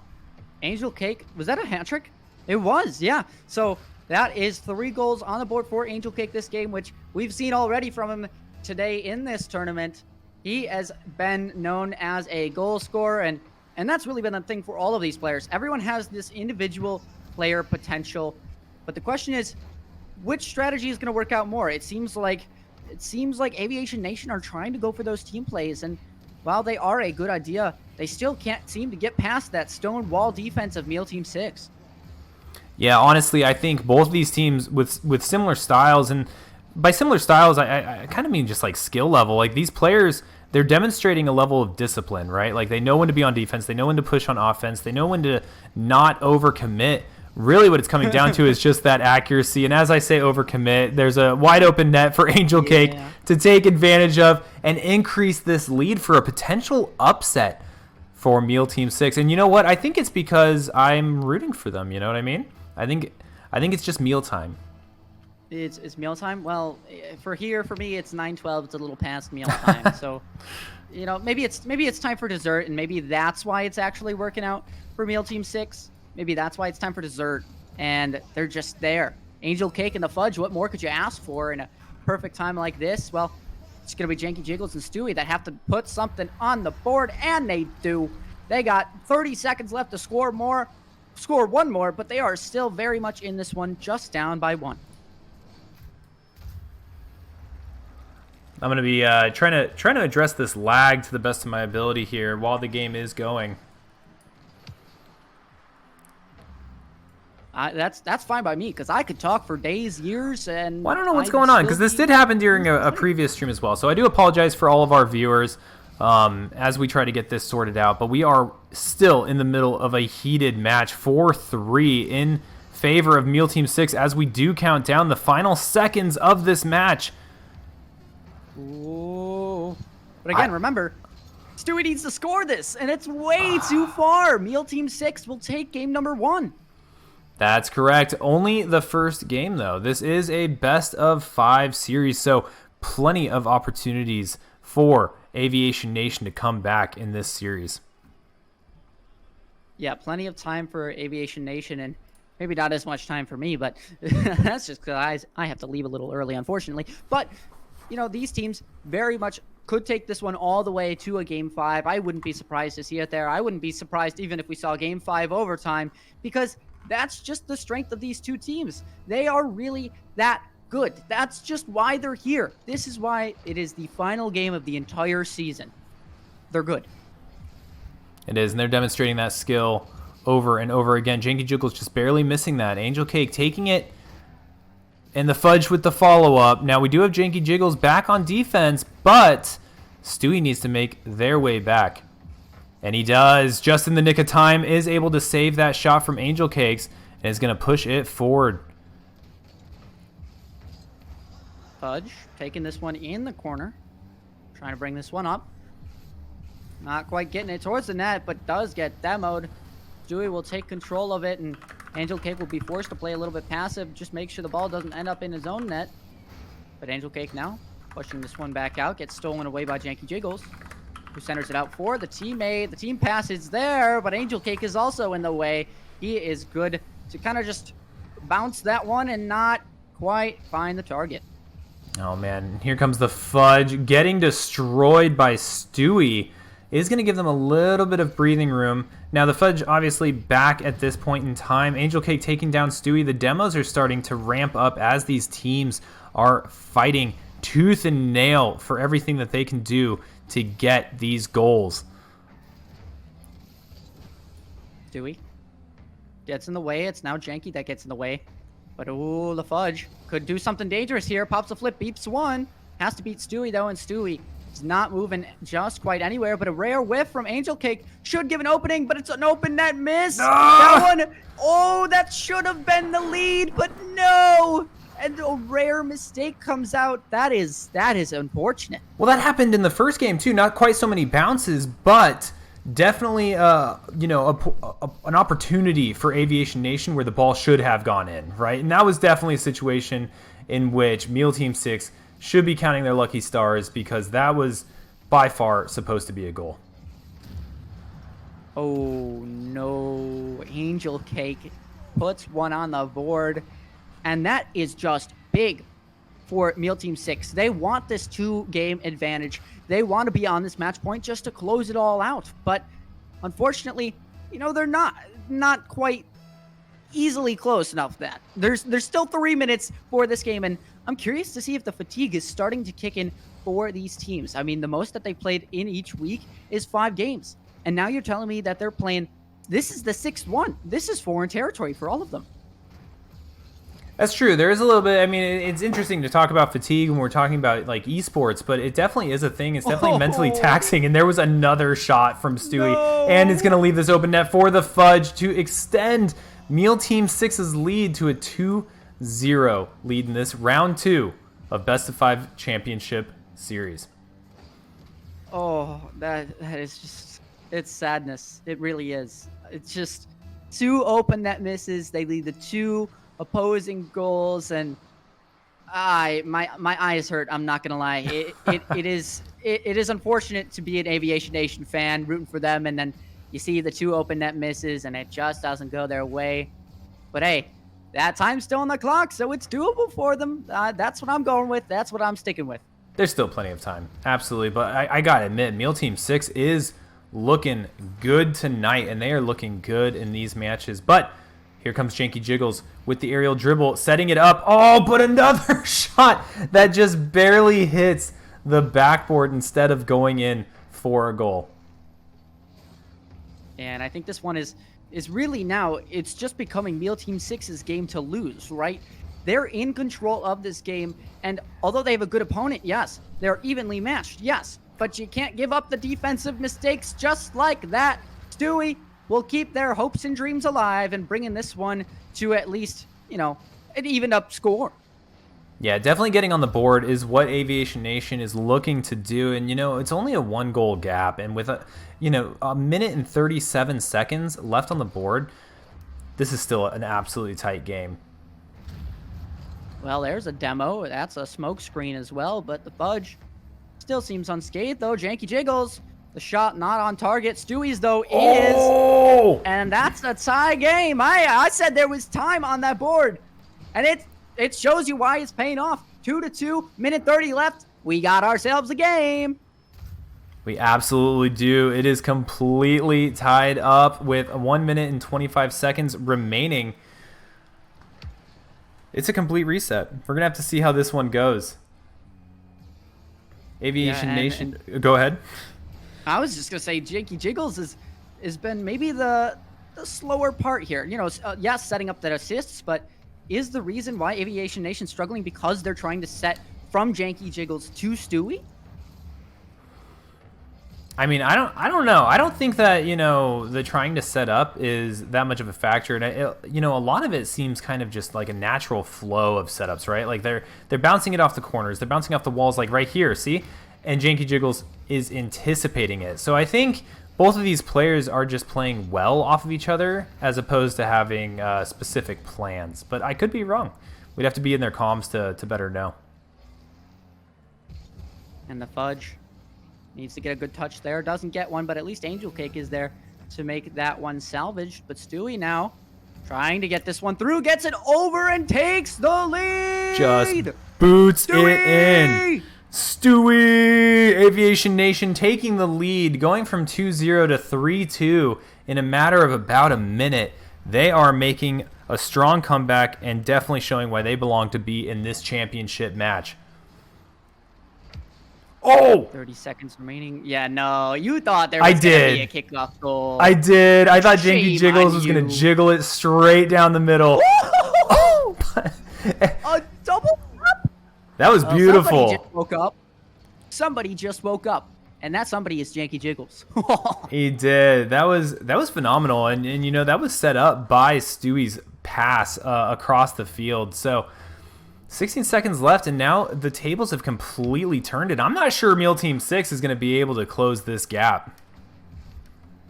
Angel Cake, was that a hat trick? It was, yeah. So that is 3 goals on the board for Angel Cake this game, which we've seen already from him today in this tournament. He has been known as a goal scorer, and that's really been the thing for all of these players. Everyone has this individual player potential, but the question is, which strategy is going to work out more? It seems like Aviation Nation are trying to go for those team plays, and while they are a good idea, they still can't seem to get past that stone wall defense of Meal Team 6. Yeah, honestly, I think both of these teams with similar styles, and by similar styles, I kind of mean just like skill level. Like these players, they're demonstrating a level of discipline, right? Like they know when to be on defense, they know when to push on offense, they know when to not overcommit. Really what it's coming down to is just that accuracy. And as I say overcommit, there's a wide open net for Angel Cake to take advantage of and increase this lead for a potential upset for Meal Team 6. And you know what? I think it's because I'm rooting for them. You know what I mean? I think it's just mealtime. It's mealtime? Well, for me, it's 9:12. It's a little past mealtime. So, maybe it's time for dessert, and maybe that's why it's actually working out for Meal Team 6. Maybe that's why it's time for dessert, and they're just there. Angel Cake and the Fudge, what more could you ask for in a perfect time like this? Well, it's going to be Janky Jiggles and Stewie that have to put something on the board, and they do. They got 30 seconds left to score one more, but they are still very much in this one, just down by 1. I'm going to be trying to address this lag to the best of my ability here while the game is going. That's fine by me, because I could talk for days, years, and well, I don't know what's going on, because this did happen during a previous stream as well. So I do apologize for all of our viewers as we try to get this sorted out. But we are still in the middle of a heated match, 4-3 in favor of Meal Team 6 as we do count down the final seconds of this match. Ooh. But again, remember, Stewie needs to score this, and it's way too far. Meal Team 6 will take game number 1. That's correct. Only the first game, though. This is a best-of-5 series, so plenty of opportunities for Aviation Nation to come back in this series. Yeah, plenty of time for Aviation Nation, and maybe not as much time for me, but that's just because I have to leave a little early, unfortunately. But, these teams very much could take this one all the way to a Game 5. I wouldn't be surprised to see it there. I wouldn't be surprised even if we saw Game 5 overtime, because that's just the strength of these two teams. They are really that good. That's just why they're here. This is why it is the final game of the entire season. They're good. It is, and they're demonstrating that skill over and over again. Janky Jiggles just barely missing that. Angel Cake taking it, and the Fudge with the follow-up. Now, we do have Janky Jiggles back on defense, but Stewie needs to make their way back. And he does, just in the nick of time, is able to save that shot from Angel Cakes, and is going to push it forward. Fudge taking this one in the corner, trying to bring this one up. Not quite getting it towards the net, but does get demoed. Stewie will take control of it, and Angel Cake will be forced to play a little bit passive, just make sure the ball doesn't end up in his own net. But Angel Cake now pushing this one back out, gets stolen away by Janky Jiggles, who centers it out for the teammate. The team pass is there, but Angel Cake is also in the way. He is good to kind of just bounce that one and not quite find the target. Oh, man. Here comes the Fudge. Getting destroyed by Stewie is going to give them a little bit of breathing room. Now, the Fudge obviously back at this point in time. Angel Cake taking down Stewie. The demos are starting to ramp up as these teams are fighting tooth and nail for everything that they can do to get these goals. Stewie gets in the way. It's now Janky that gets in the way. But, ooh, the Fudge could do something dangerous here. Pops a flip, beeps one. Has to beat Stewie, though, and Stewie is not moving just quite anywhere. But a rare whiff from Angel Cake should give an opening, but it's an open net miss. No! That one, oh, that should have been the lead, but no. And a rare mistake comes out. That is unfortunate. Well, that happened in the first game, too. Not quite so many bounces, but definitely, an opportunity for Aviation Nation where the ball should have gone in, right? And that was definitely a situation in which Meal Team 6 should be counting their lucky stars, because that was by far supposed to be a goal. Oh, no. Angel Cake puts one on the board, and that is just big for Meal Team 6. They want this 2-game advantage. They want to be on this match point just to close it all out. But unfortunately, they're not quite easily close enough that. There's still 3 minutes for this game, and I'm curious to see if the fatigue is starting to kick in for these teams. I mean, the most that they played in each week is 5 games. And now you're telling me that they're playing, this is the 6th one. This is foreign territory for all of them. That's true. There is a little bit. I mean, it's interesting to talk about fatigue when we're talking about like esports, but it definitely is a thing. It's definitely mentally taxing. And there was another shot from Stewie, and it's going to leave this open net for the Fudge to extend Meal Team 6's lead to a 2-0 lead in this round 2 of Best of 5 Championship Series. Oh, that is just, it's sadness. It really is. It's just 2 open net misses. They lead the 2 opposing goals, and my eyes hurt. I'm not gonna lie. It is unfortunate to be an Aviation Nation fan rooting for them, and then you see the 2 open net misses, and it just doesn't go their way. But hey, that time's still on the clock, so it's doable for them. That's what I'm going with. That's what I'm sticking with. There's still plenty of time, absolutely. But I gotta admit, Meal Team 6 is looking good tonight, and they are looking good in these matches. But here comes Janky Jiggles with the aerial dribble, setting it up. Oh, but another shot that just barely hits the backboard instead of going in for a goal. And I think this one is really now, it's just becoming Meal Team 6's game to lose, right? They're in control of this game, and although they have a good opponent, yes, they're evenly matched, yes, but you can't give up the defensive mistakes just like that. Stewie will keep their hopes and dreams alive and bringing this one to at least, an even up score. Yeah, definitely getting on the board is what Aviation Nation is looking to do. And, it's only a 1-goal gap. And with a minute and 37 seconds left on the board, this is still an absolutely tight game. Well, there's a demo. That's a smoke screen as well. But the Fudge still seems unscathed, though. Janky Jiggles, the shot not on target. Stewie's, though, is. Oh! And that's a tie game. I said there was time on that board. And it shows you why it's paying off. 2-2, minute 30 left. We got ourselves a game. We absolutely do. It is completely tied up with 1 minute and 25 seconds remaining. It's a complete reset. We're gonna have to see how this one goes. Aviation Nation. Go ahead. I was just gonna say, Janky Jiggles has been maybe the slower part here. You know, yes, setting up the assists, but is the reason why Aviation Nation's struggling because they're trying to set from Janky Jiggles to Stewie? I mean, I don't know. I don't think that, you know, the trying to set up is that much of a factor. And you know, a lot of it seems kind of just like a natural flow of setups, right? Like they're bouncing it off the corners, they're bouncing off the walls, like right here, see? And Janky Jiggles is anticipating it. So I think both of these players are just playing well off of each other as opposed to having specific plans. But I could be wrong. We'd have to be in their comms to better know. And the Fudge needs to get a good touch there. Doesn't get one, but at least Angel Cake is there to make that one salvaged. But Stewie now trying to get this one through. Gets it over and takes the lead. Just boots it in. Stewie! Aviation Nation taking the lead, going from 2-0 to 3-2 in a matter of about a minute. They are making a strong comeback and definitely showing why they belong to be in this championship match. Oh! 30 seconds remaining. Yeah, no, you thought there was going to be a kickoff goal. I did. I thought Janky Jiggles was going to jiggle it straight down the middle. A double up? That was beautiful. Somebody just woke up. Somebody just woke up. And that somebody is Janky Jiggles. He did. That was phenomenal. And you know, that was set up by Stewie's pass across the field. So 16 seconds left, and now the tables have completely turned, and I'm not sure Meal Team 6 is going to be able to close this gap.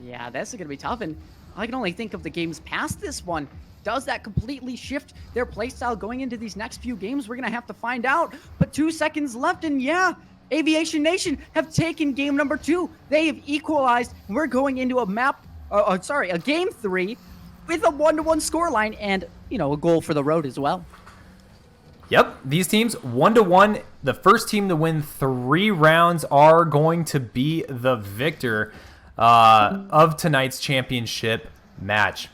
Yeah, that's going to be tough, and I can only think of the games past this one. Does that completely shift their playstyle going into these next few games? We're going to have to find out, but 2 seconds left, and yeah, Aviation Nation have taken game number 2. They have equalized. We're going into a game 3 with a 1-1 scoreline and, you know, a goal for the road as well. Yep, these teams 1-1. The first team to win 3 rounds are going to be the victor of tonight's championship match.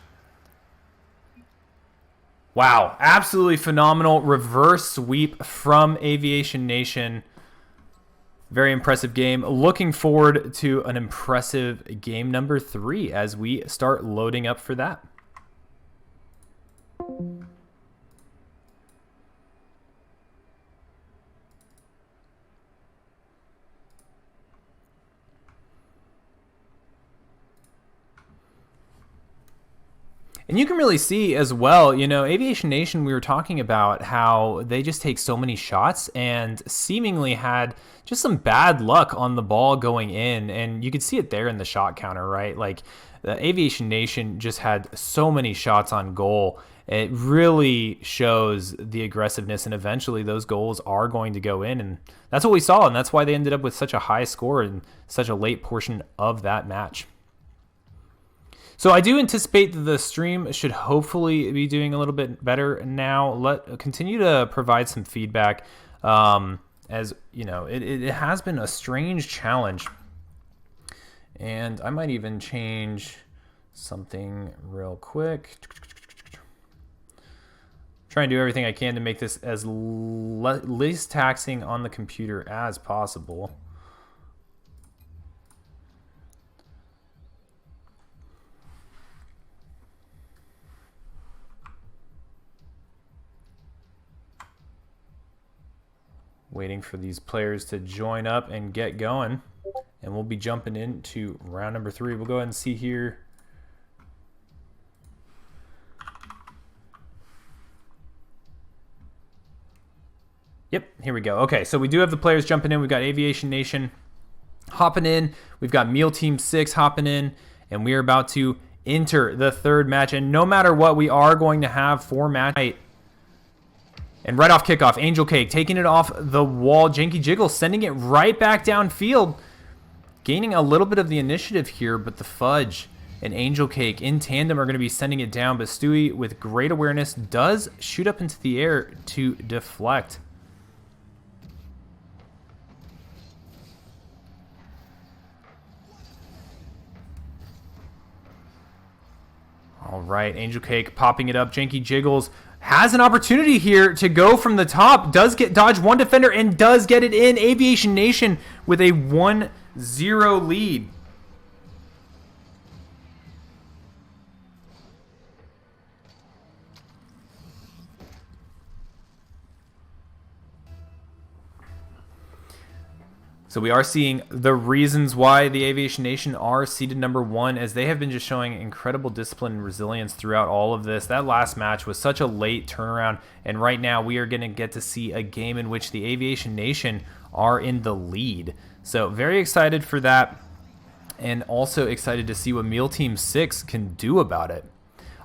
Wow, absolutely phenomenal reverse sweep from Aviation Nation. Very impressive game. Looking forward to an impressive game number 3 as we start loading up for that. And you can really see as well, you know, Aviation Nation, we were talking about how they just take so many shots and seemingly had just some bad luck on the ball going in. And you could see it there in the shot counter, right? Like the Aviation Nation just had so many shots on goal. It really shows the aggressiveness, and eventually those goals are going to go in. And that's what we saw, and that's why they ended up with such a high score in such a late portion of that match. So I do anticipate that the stream should hopefully be doing a little bit better now. Continue to provide some feedback. As you know, it has been a strange challenge, and I might even change something real quick. Try and do everything I can to make this as least taxing on the computer as possible. Waiting for these players to join up and get going, and we'll be jumping into round number 3. We'll go ahead and see here. Yep, here we go. Okay, so we do have the players jumping in. We've got Aviation Nation hopping in. We've got Meal Team 6 hopping in, and we are about to enter the 3rd match. And no matter what, we are going to have 4 matches. And right off kickoff, Angel Cake taking it off the wall. Janky Jiggles sending it right back downfield. Gaining a little bit of the initiative here, but the Fudge and Angel Cake in tandem are going to be sending it down. But Stewie, with great awareness, does shoot up into the air to deflect. All right, Angel Cake popping it up. Janky Jiggles has an opportunity here to go from the top. Does get dodge one defender and does get it in. Aviation Nation with a 1-0 lead. So we are seeing the reasons why the Aviation Nation are seeded number 1, as they have been just showing incredible discipline and resilience throughout all of this. That last match was such a late turnaround, and right now we are going to get to see a game in which the Aviation Nation are in the lead. So very excited for that, and also excited to see what Meal Team 6 can do about it.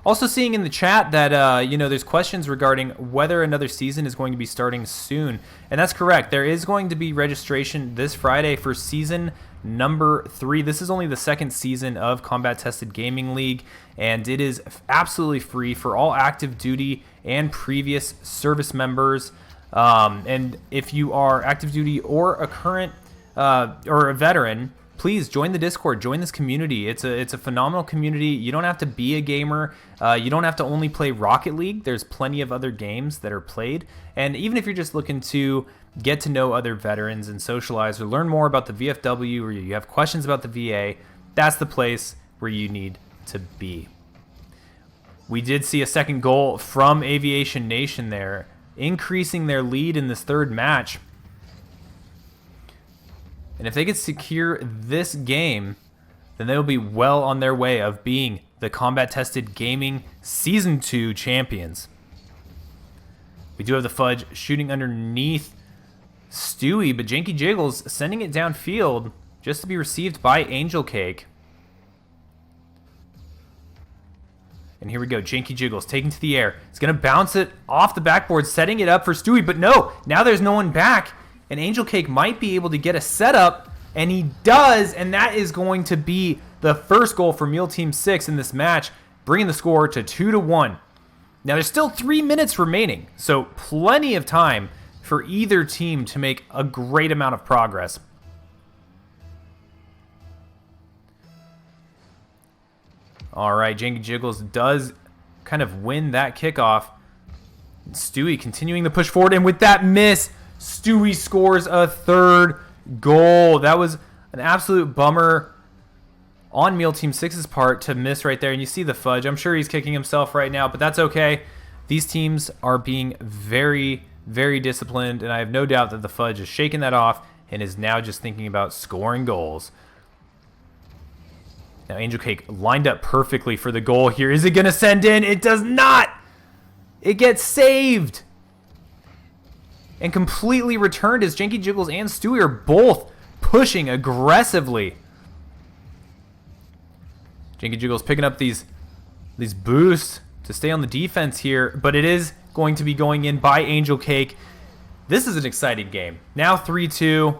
Also seeing in the chat that, there's questions regarding whether another season is going to be starting soon. And that's correct. There is going to be registration this Friday for season number 3. This is only the second season of Combat Tested Gaming League, and it is absolutely free for all active duty and previous service members. And if you are active duty or a current or a veteran, please join the Discord, join this community. It's a phenomenal community. You don't have to be a gamer. You don't have to only play Rocket League. There's plenty of other games that are played. And even if you're just looking to get to know other veterans and socialize or learn more about the VFW, or you have questions about the VA, that's the place where you need to be. We did see a second goal from Aviation Nation there, increasing their lead in this third match. And if they could secure this game, then they will be well on their way of being the Combat Tested Gaming Season 2 champions. We do have the Fudge shooting underneath Stewie, but Janky Jiggles sending it downfield just to be received by Angel Cake. And here we go, Janky Jiggles taking to the air. It's going to bounce it off the backboard, setting it up for Stewie, but no, now there's no one back. And Angel Cake might be able to get a setup, and he does, and that is going to be the first goal for Meal Team 6 in this match, bringing the score to 2-1. Now, there's still 3 minutes remaining, so plenty of time for either team to make a great amount of progress. All right, Janky Jiggles does kind of win that kickoff. Stewie continuing the push forward, and with that miss, Stewie scores a third goal. That was an absolute bummer on Meal Team 6's part to miss right there. And you see the Fudge. I'm sure he's kicking himself right now, but that's okay. These teams are being very, very disciplined, and I have no doubt that the Fudge is shaking that off and is now just thinking about scoring goals. Now Angel Cake lined up perfectly for the goal here. Is it going to send in? It does not! It gets saved! And completely returned as Janky Jiggles and Stewie are both pushing aggressively. Janky Jiggles picking up these boosts to stay on the defense here, but it is going to be going in by Angel Cake. This is an exciting game. Now 3-2,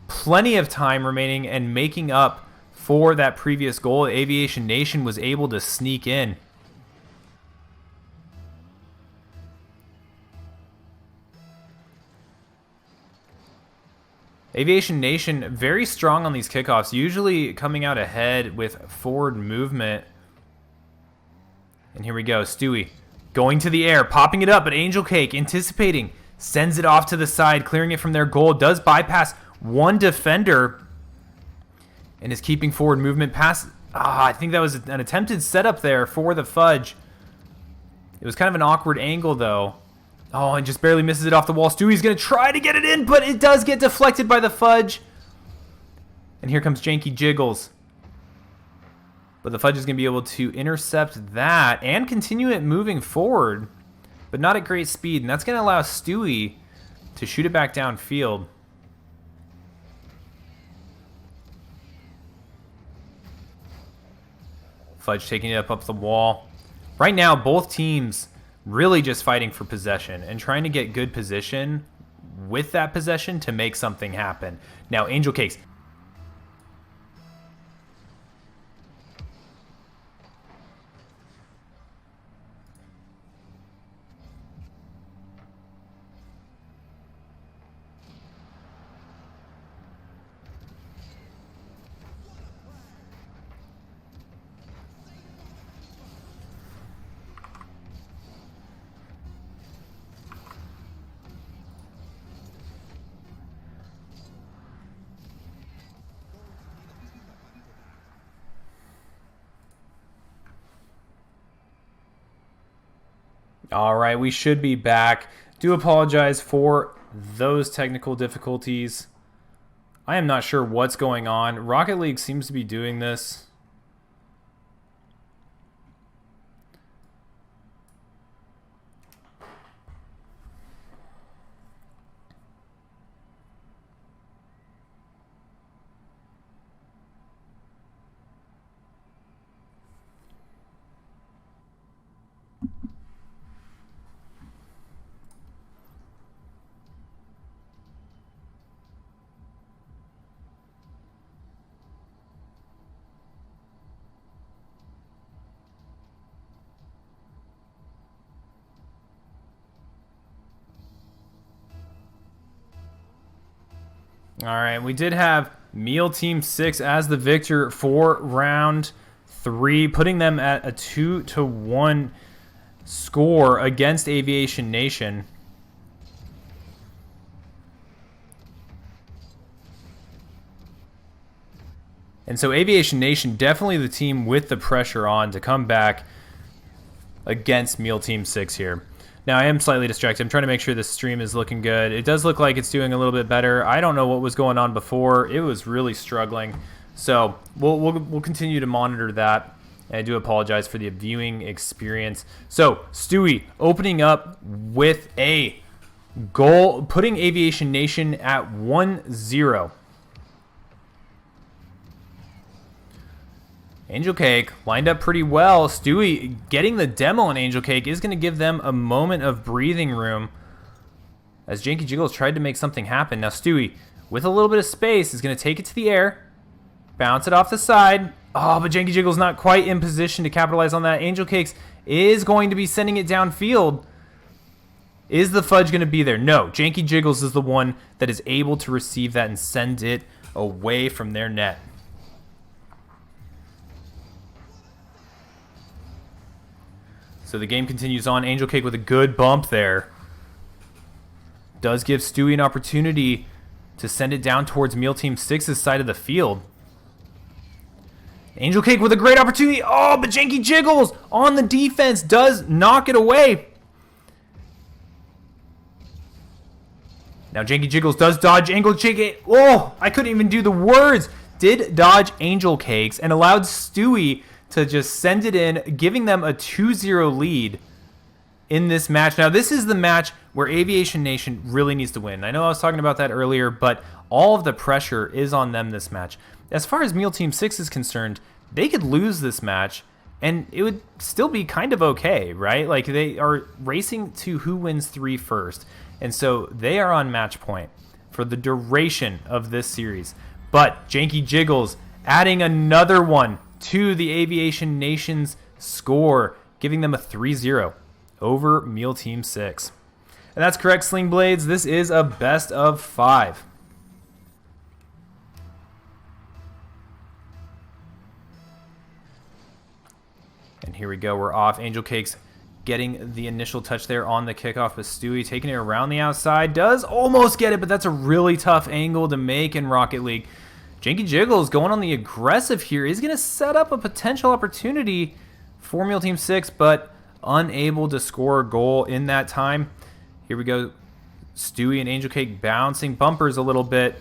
plenty of time remaining and making up for that previous goal. Aviation Nation was able to sneak in. Aviation Nation very strong on these kickoffs, usually coming out ahead with forward movement. And here we go, Stewie going to the air, popping it up, but Angel Cake anticipating, sends it off to the side, clearing it from their goal, does bypass one defender, and is keeping forward movement past. I think that was an attempted setup there for the Fudge. It was kind of an awkward angle, though. Oh, and just barely misses it off the wall. Stewie's going to try to get it in, but it does get deflected by the Fudge. And here comes Janky Jiggles. But the Fudge is going to be able to intercept that and continue it moving forward, but not at great speed. And that's going to allow Stewie to shoot it back downfield. Fudge taking it up the wall. Right now, both teams really just fighting for possession and trying to get good position with that possession to make something happen. Now, Angel Cakes. All right, we should be back. Do apologize for those technical difficulties. I am not sure what's going on. Rocket League seems to be doing this. All right, we did have Meal Team 6 as the victor for round 3, putting them at a 2-1 score against Aviation Nation. And so Aviation Nation, definitely the team with the pressure on to come back against Meal Team 6 here. Now, I am slightly distracted. I'm trying to make sure this stream is looking good. It does look like it's doing a little bit better. I don't know what was going on before. It was really struggling. So we'll continue to monitor that. I do apologize for the viewing experience. So, Stewie opening up with a goal, putting Aviation Nation at 1-0. Angel Cake lined up pretty well. Stewie getting the demo on Angel Cake is going to give them a moment of breathing room as Janky Jiggles tried to make something happen. Now Stewie, with a little bit of space, is going to take it to the air, bounce it off the side. Oh, but Janky Jiggles not quite in position to capitalize on that. Angel Cakes is going to be sending it downfield. Is the fudge going to be there? No. Janky Jiggles is the one that is able to receive that and send it away from their net. So the game continues on. Angel Cake with a good bump there. Does give Stewie an opportunity to send it down towards Meal Team 6's side of the field. Angel Cake with a great opportunity. Oh, but Janky Jiggles on the defense does knock it away. Now Janky Jiggles does dodge Angel Cake. Oh, I couldn't even do the words. Did dodge Angel Cakes and allowed Stewie to just send it in, giving them a 2-0 lead in this match. Now, this is the match where Aviation Nation really needs to win. I know I was talking about that earlier, but all of the pressure is on them this match. As far as Meal Team 6 is concerned, they could lose this match, and it would still be kind of okay, right? Like, they are racing to who wins 3 first, and so they are on match point for the duration of this series. But Janky Jiggles adding another one to the Aviation Nation's score, giving them a 3-0 over Meal Team 6. And that's correct, Sling Blades. This is a best of 5. And here we go. We're off. Angel Cakes getting the initial touch there on the kickoff, but Stewie taking it around the outside. Does almost get it, but that's a really tough angle to make in Rocket League. Janky Jiggles going on the aggressive here is going to set up a potential opportunity for Meal Team 6, but unable to score a goal in that time. Here we go. Stewie and Angel Cake bouncing bumpers a little bit,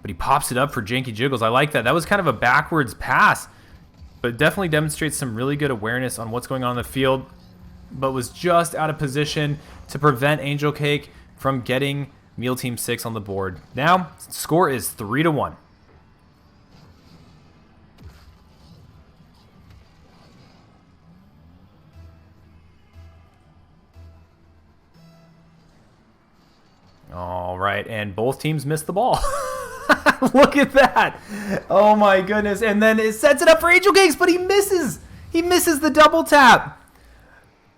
but he pops it up for Janky Jiggles. I like that. That was kind of a backwards pass, but definitely demonstrates some really good awareness on what's going on in the field, but was just out of position to prevent Angel Cake from getting Meal Team 6 on the board. Now, score is 3-1. All right, and both teams missed the ball. Look at that. Oh my goodness. And then it sets it up for Angel Cakes, but he misses. He misses the double tap.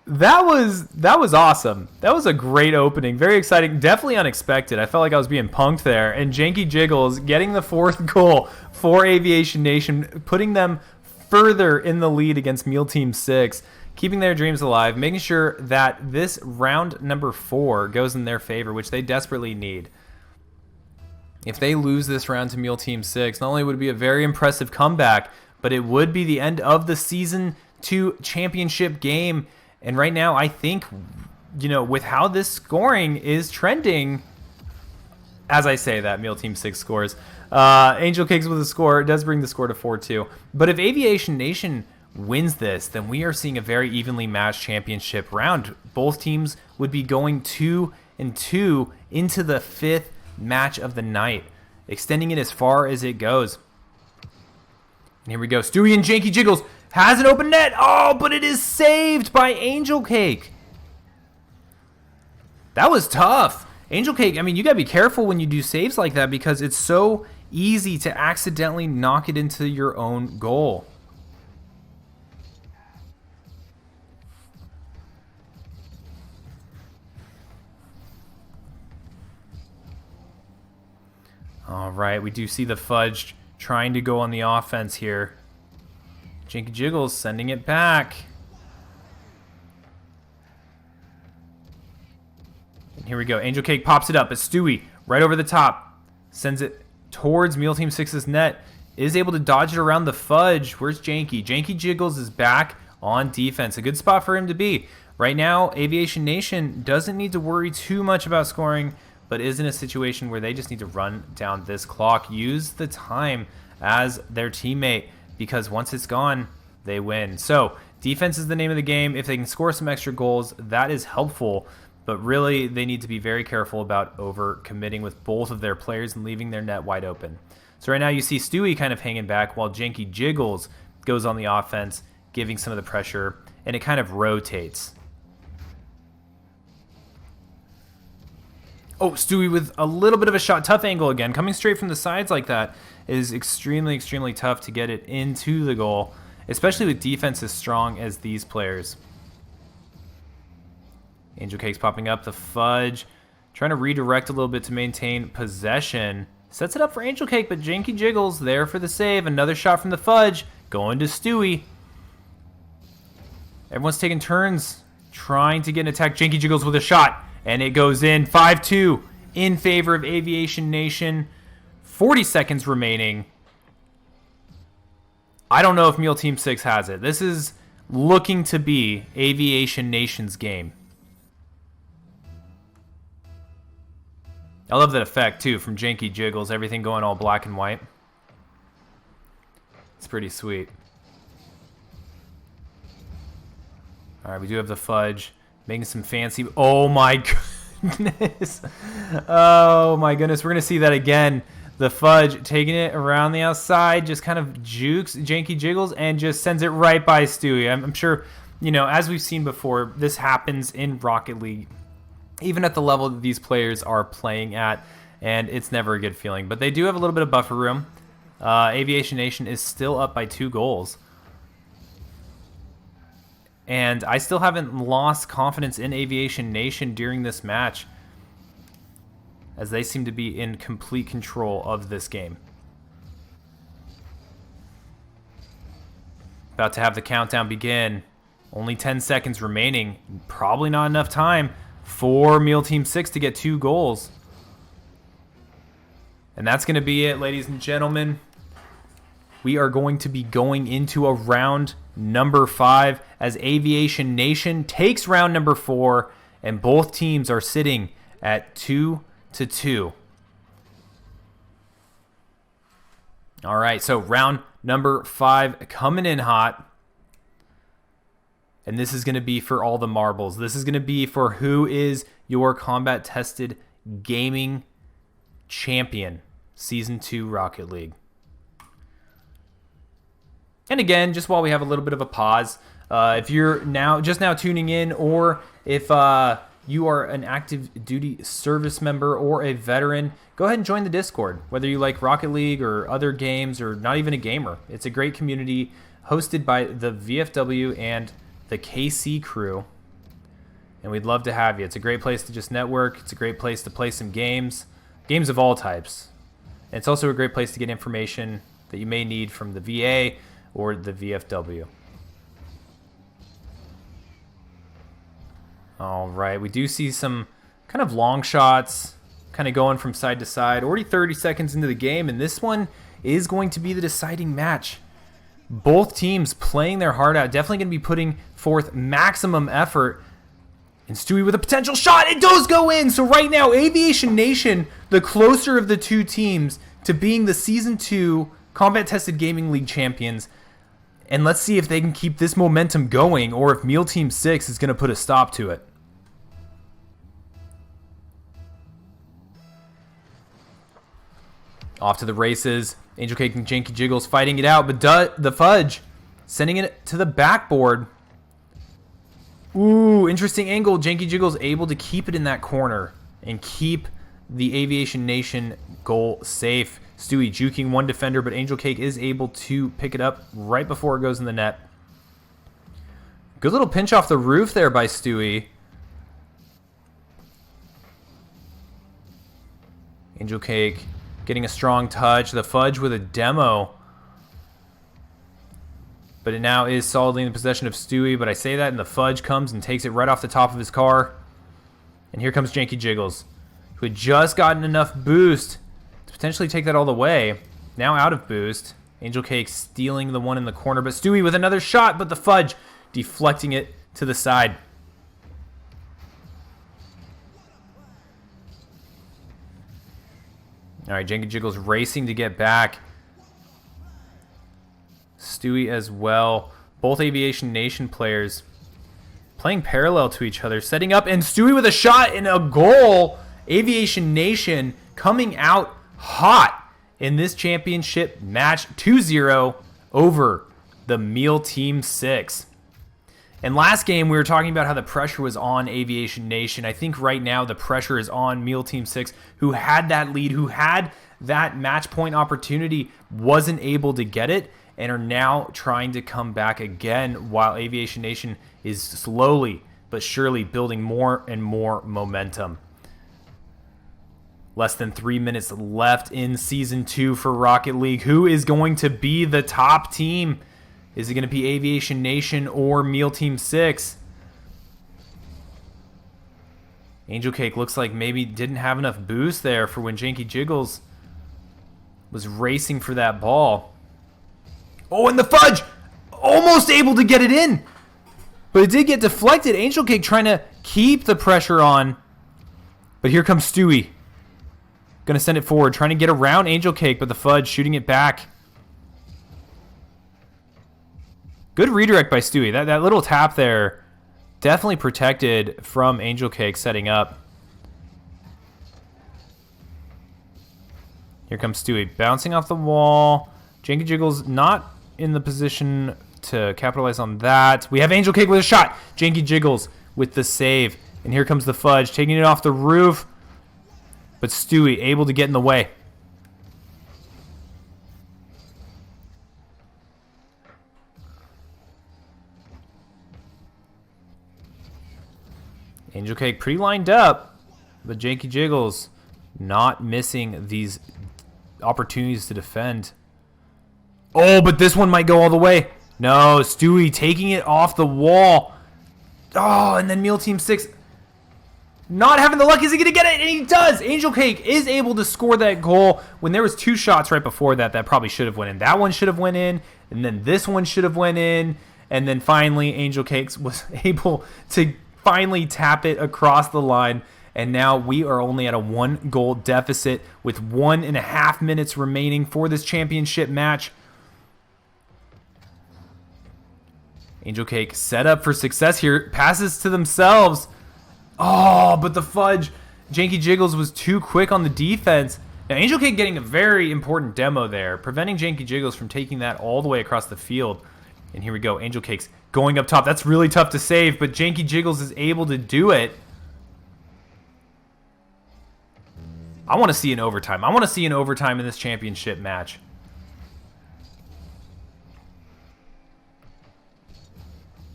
That was awesome. That was a great opening. Very exciting. Definitely unexpected. I felt like I was being punked there. And Janky Jiggles getting the 4th goal for Aviation Nation, putting them further in the lead against Meal Team 6. Keeping their dreams alive, making sure that this round number 4 goes in their favor, which they desperately need. If they lose this round to Meal Team 6, not only would it be a very impressive comeback, but it would be the end of the Season 2 championship game, And right now, I think, with how this scoring is trending, as I say that, Meal Team 6 scores. Angel Cakes with a score does bring the score to 4-2. But if Aviation Nation wins this, then we are seeing a very evenly matched championship round. Both teams would be going 2-2 into the 5th match of the night, extending it as far as it goes. And here we go. Stewie and Janky Jiggles has an open net. Oh, but it is saved by Angel Cake. That was tough. Angel Cake, I mean, you got to be careful when you do saves like that because it's so easy to accidentally knock it into your own goal. All right, we do see the Fudge trying to go on the offense here. Janky Jiggles sending it back. And here we go. Angel Cake pops it up. It's Stewie right over the top. Sends it towards Meal Team 6's net. Is able to dodge it around the Fudge. Where's Janky? Janky Jiggles is back on defense. A good spot for him to be. Right now, Aviation Nation doesn't need to worry too much about scoring, but is in a situation where they just need to run down this clock. Use the time as their teammate, because once it's gone, they win. So defense is the name of the game. If they can score some extra goals, that is helpful, but really they need to be very careful about over-committing with both of their players and leaving their net wide open. So right now you see Stewie kind of hanging back while Janky Jiggles goes on the offense, giving some of the pressure, and it kind of rotates. Oh, Stewie with a little bit of a shot. Tough angle again. Coming straight from the sides like that is extremely, extremely tough to get it into the goal, especially with defense as strong as these players. Angel Cake's popping up. The Fudge trying to redirect a little bit to maintain possession. Sets it up for Angel Cake, but Janky Jiggles there for the save. Another shot from the Fudge going to Stewie. Everyone's taking turns trying to get an attack. Janky Jiggles with a shot. And it goes in 5-2 in favor of Aviation Nation. 40 seconds remaining. I don't know if Meal Team 6 has it. This is looking to be Aviation Nation's game. I love that effect, too, from Janky Jiggles. Everything going all black and white. It's pretty sweet. All right, we do have the Fudge. Making some fancy... Oh, my goodness. Oh, my goodness. We're going to see that again. The Fudge taking it around the outside, just kind of jukes Janky Jiggles and just sends it right by Stewie. I'm sure, as we've seen before, this happens in Rocket League, even at the level that these players are playing at, and it's never a good feeling. But they do have a little bit of buffer room. Aviation Nation is still up by 2 goals. And I still haven't lost confidence in Aviation Nation during this match, as they seem to be in complete control of this game. About to have the countdown begin. Only 10 seconds remaining. Probably not enough time for Meal Team 6 to get 2 goals. And that's going to be it, ladies and gentlemen. We are going to be going into a round number 5 as Aviation Nation takes round number 4, and both teams are sitting at 2-2. All right, so round number 5 coming in hot. And this is going to be for all the marbles. This is going to be for who is your combat tested gaming champion, Season 2 Rocket League. And again, just while we have a little bit of a pause, if you're just now tuning in, or if you are an active duty service member or a veteran, go ahead and join the Discord. Whether you like Rocket League or other games or not even a gamer, it's a great community hosted by the VFW and the KC crew. And we'd love to have you. It's a great place to just network. It's a great place to play some games of all types. And it's also a great place to get information that you may need from the VA or the VFW. All right, we do see some kind of long shots, kind of going from side to side. Already 30 seconds into the game, and this one is going to be the deciding match Both teams playing their heart out. Definitely going to be putting forth maximum effort. And Stewie with a potential shot. It does go in. So right now, Aviation Nation, the closer of the two teams to being the Season 2 Combat Tested Gaming League champions. And let's see if they can keep this momentum going or if Meal Team 6 is going to put a stop to it. Off to the races. Angel Cake and Janky Jiggles fighting it out, but the Fudge sending it to the backboard. Ooh, interesting angle. Janky Jiggles able to keep it in that corner and keep the Aviation Nation goal safe. Stewie juking one defender, but Angel Cake is able to pick it up right before it goes in the net. Good little pinch off the roof there by Stewie. Angel Cake getting a strong touch. The Fudge with a demo. But it now is solidly in the possession of Stewie. But I say that and the Fudge comes and takes it right off the top of his car. And here comes Janky Jiggles, who had just gotten enough boost to potentially take that all the way. Now out of boost. Angel Cake stealing the one in the corner. But Stewie with another shot. But the Fudge deflecting it to the side. All right, Janky Jiggles racing to get back. Stewie as well. Both Aviation Nation players playing parallel to each other, setting up, and Stewie with a shot and a goal. Aviation Nation coming out hot in this championship match, 2-0 over the Meal Team 6. And last game, we were talking about how the pressure was on Aviation Nation. I think right now the pressure is on Meal Team 6, who had that lead, who had that match point opportunity, wasn't able to get it, and are now trying to come back again while Aviation Nation is slowly but surely building more and more momentum. Less than 3 minutes left in Season 2 for Rocket League. Who is going to be the top team? Is it going to be Aviation Nation or Meal Team 6? Angel Cake looks like maybe didn't have enough boost there for when Janky Jiggles was racing for that ball. Oh, and the Fudge! Almost able to get it in! But it did get deflected. Angel Cake trying to keep the pressure on. But here comes Stewie. Going to send it forward, trying to get around Angel Cake, but the Fudge shooting it back. Good redirect by Stewie. That little tap there definitely protected from Angel Cake setting up. Here comes Stewie bouncing off the wall. Janky Jiggles not in the position to capitalize on that. We have Angel Cake with a shot. Janky Jiggles with the save. And here comes the Fudge taking it off the roof. But Stewie able to get in the way. Angel Cake pretty lined up, but Janky Jiggles not missing these opportunities to defend. Oh, but this one might go all the way. No, Stewie taking it off the wall. Oh, and then Meal Team 6 not having the luck. Is he going to get it? And he does. Angel Cake is able to score that goal when there was two shots right before that probably should have went in. That one should have went in, and then this one should have went in, and then finally Angel Cake was able to finally tap it across the line, and now we are only at a 1-goal deficit with 1.5 minutes remaining for this championship match. Angel Cake set up for success here, passes to themselves. Oh, but the Fudge, Janky Jiggles was too quick on the defense. Now Angel Cake getting a very important demo there, preventing Janky Jiggles from taking that all the way across the field. And here we go, Angel Cake's going up top. That's really tough to save, but Janky Jiggles is able to do it. I want to see an overtime. I want to see an overtime in this championship match.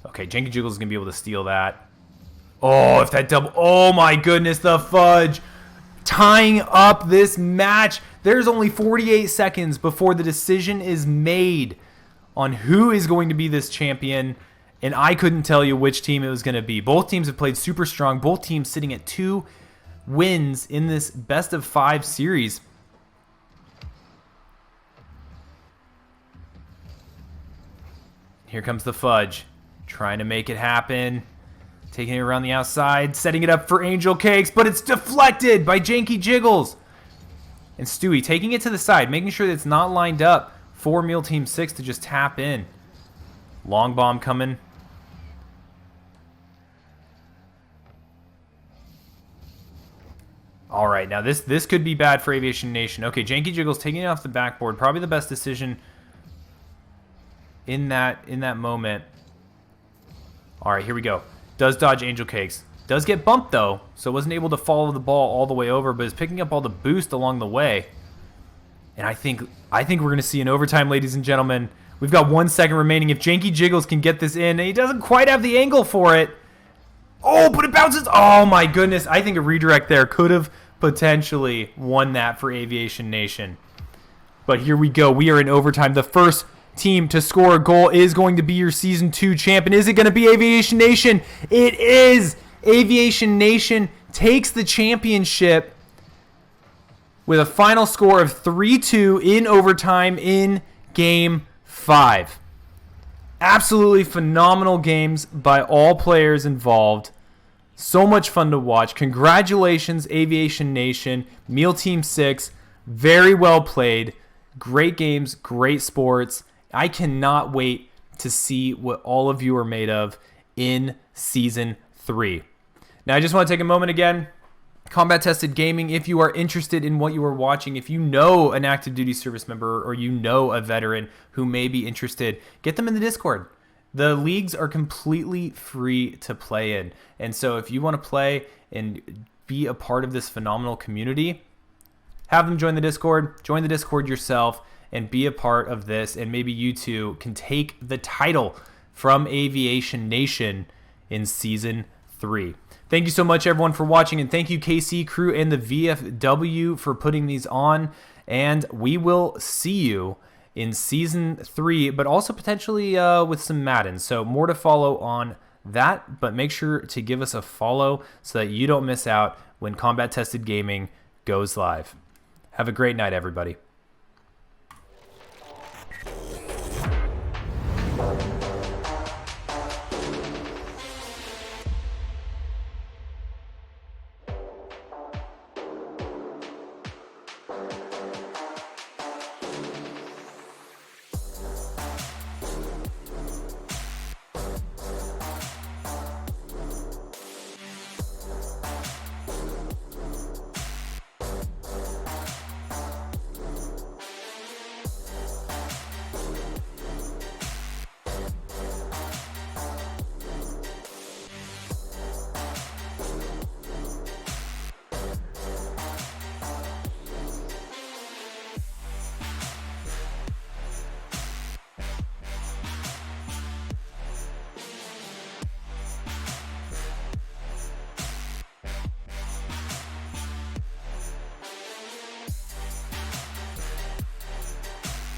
Okay, Janky Jiggles is going to be able to steal that. Oh, if that double... Oh, my goodness, the Fudge tying up this match. There's only 48 seconds before the decision is made on who is going to be this champion, and I couldn't tell you which team it was going to be. Both teams have played super strong. Both teams sitting at 2 wins in this best-of-5 series. Here comes the Fudge. Trying to make it happen. Taking it around the outside. Setting it up for Angel Cakes. But it's deflected by Janky Jiggles. And Stewie taking it to the side. Making sure that it's not lined up for Meal Team 6 to just tap in. Long bomb coming. All right, now this could be bad for Aviation Nation. Okay, Janky Jiggles taking it off the backboard. Probably the best decision in that moment. All right, here we go. Does dodge Angel Cakes. Does get bumped, though, so wasn't able to follow the ball all the way over, but is picking up all the boost along the way. And I think we're going to see an overtime, ladies and gentlemen. We've got 1 second remaining. If Janky Jiggles can get this in, and he doesn't quite have the angle for it. Oh, but it bounces. Oh, my goodness. I think a redirect there could have potentially won that for Aviation Nation. But here we go. We are in overtime. The first team to score a goal is going to be your Season 2 champion. Is it going to be Aviation Nation? It is. Aviation Nation takes the championship with a final score of 3-2 in overtime in Game 5. Absolutely phenomenal games by all players involved. So much fun to watch. Congratulations, Aviation Nation. Meal Team 6, very well played. Great games, great sports. I cannot wait to see what all of you are made of in Season 3. Now, I just want to take a moment again. Combat Tested Gaming, if you are interested in what you are watching, if you know an active duty service member or you know a veteran who may be interested, get them in the Discord. The leagues are completely free to play in. And so if you want to play and be a part of this phenomenal community, have them join the Discord yourself, and be a part of this. And maybe you too can take the title from Aviation Nation in Season 3. Thank you so much, everyone, for watching. And thank you, KC Crew and the VFW, for putting these on. And we will see you in Season 3, but also potentially with some Madden. So more to follow on that, but make sure to give us a follow so that you don't miss out when Combat Tested Gaming goes live. Have a great night, everybody.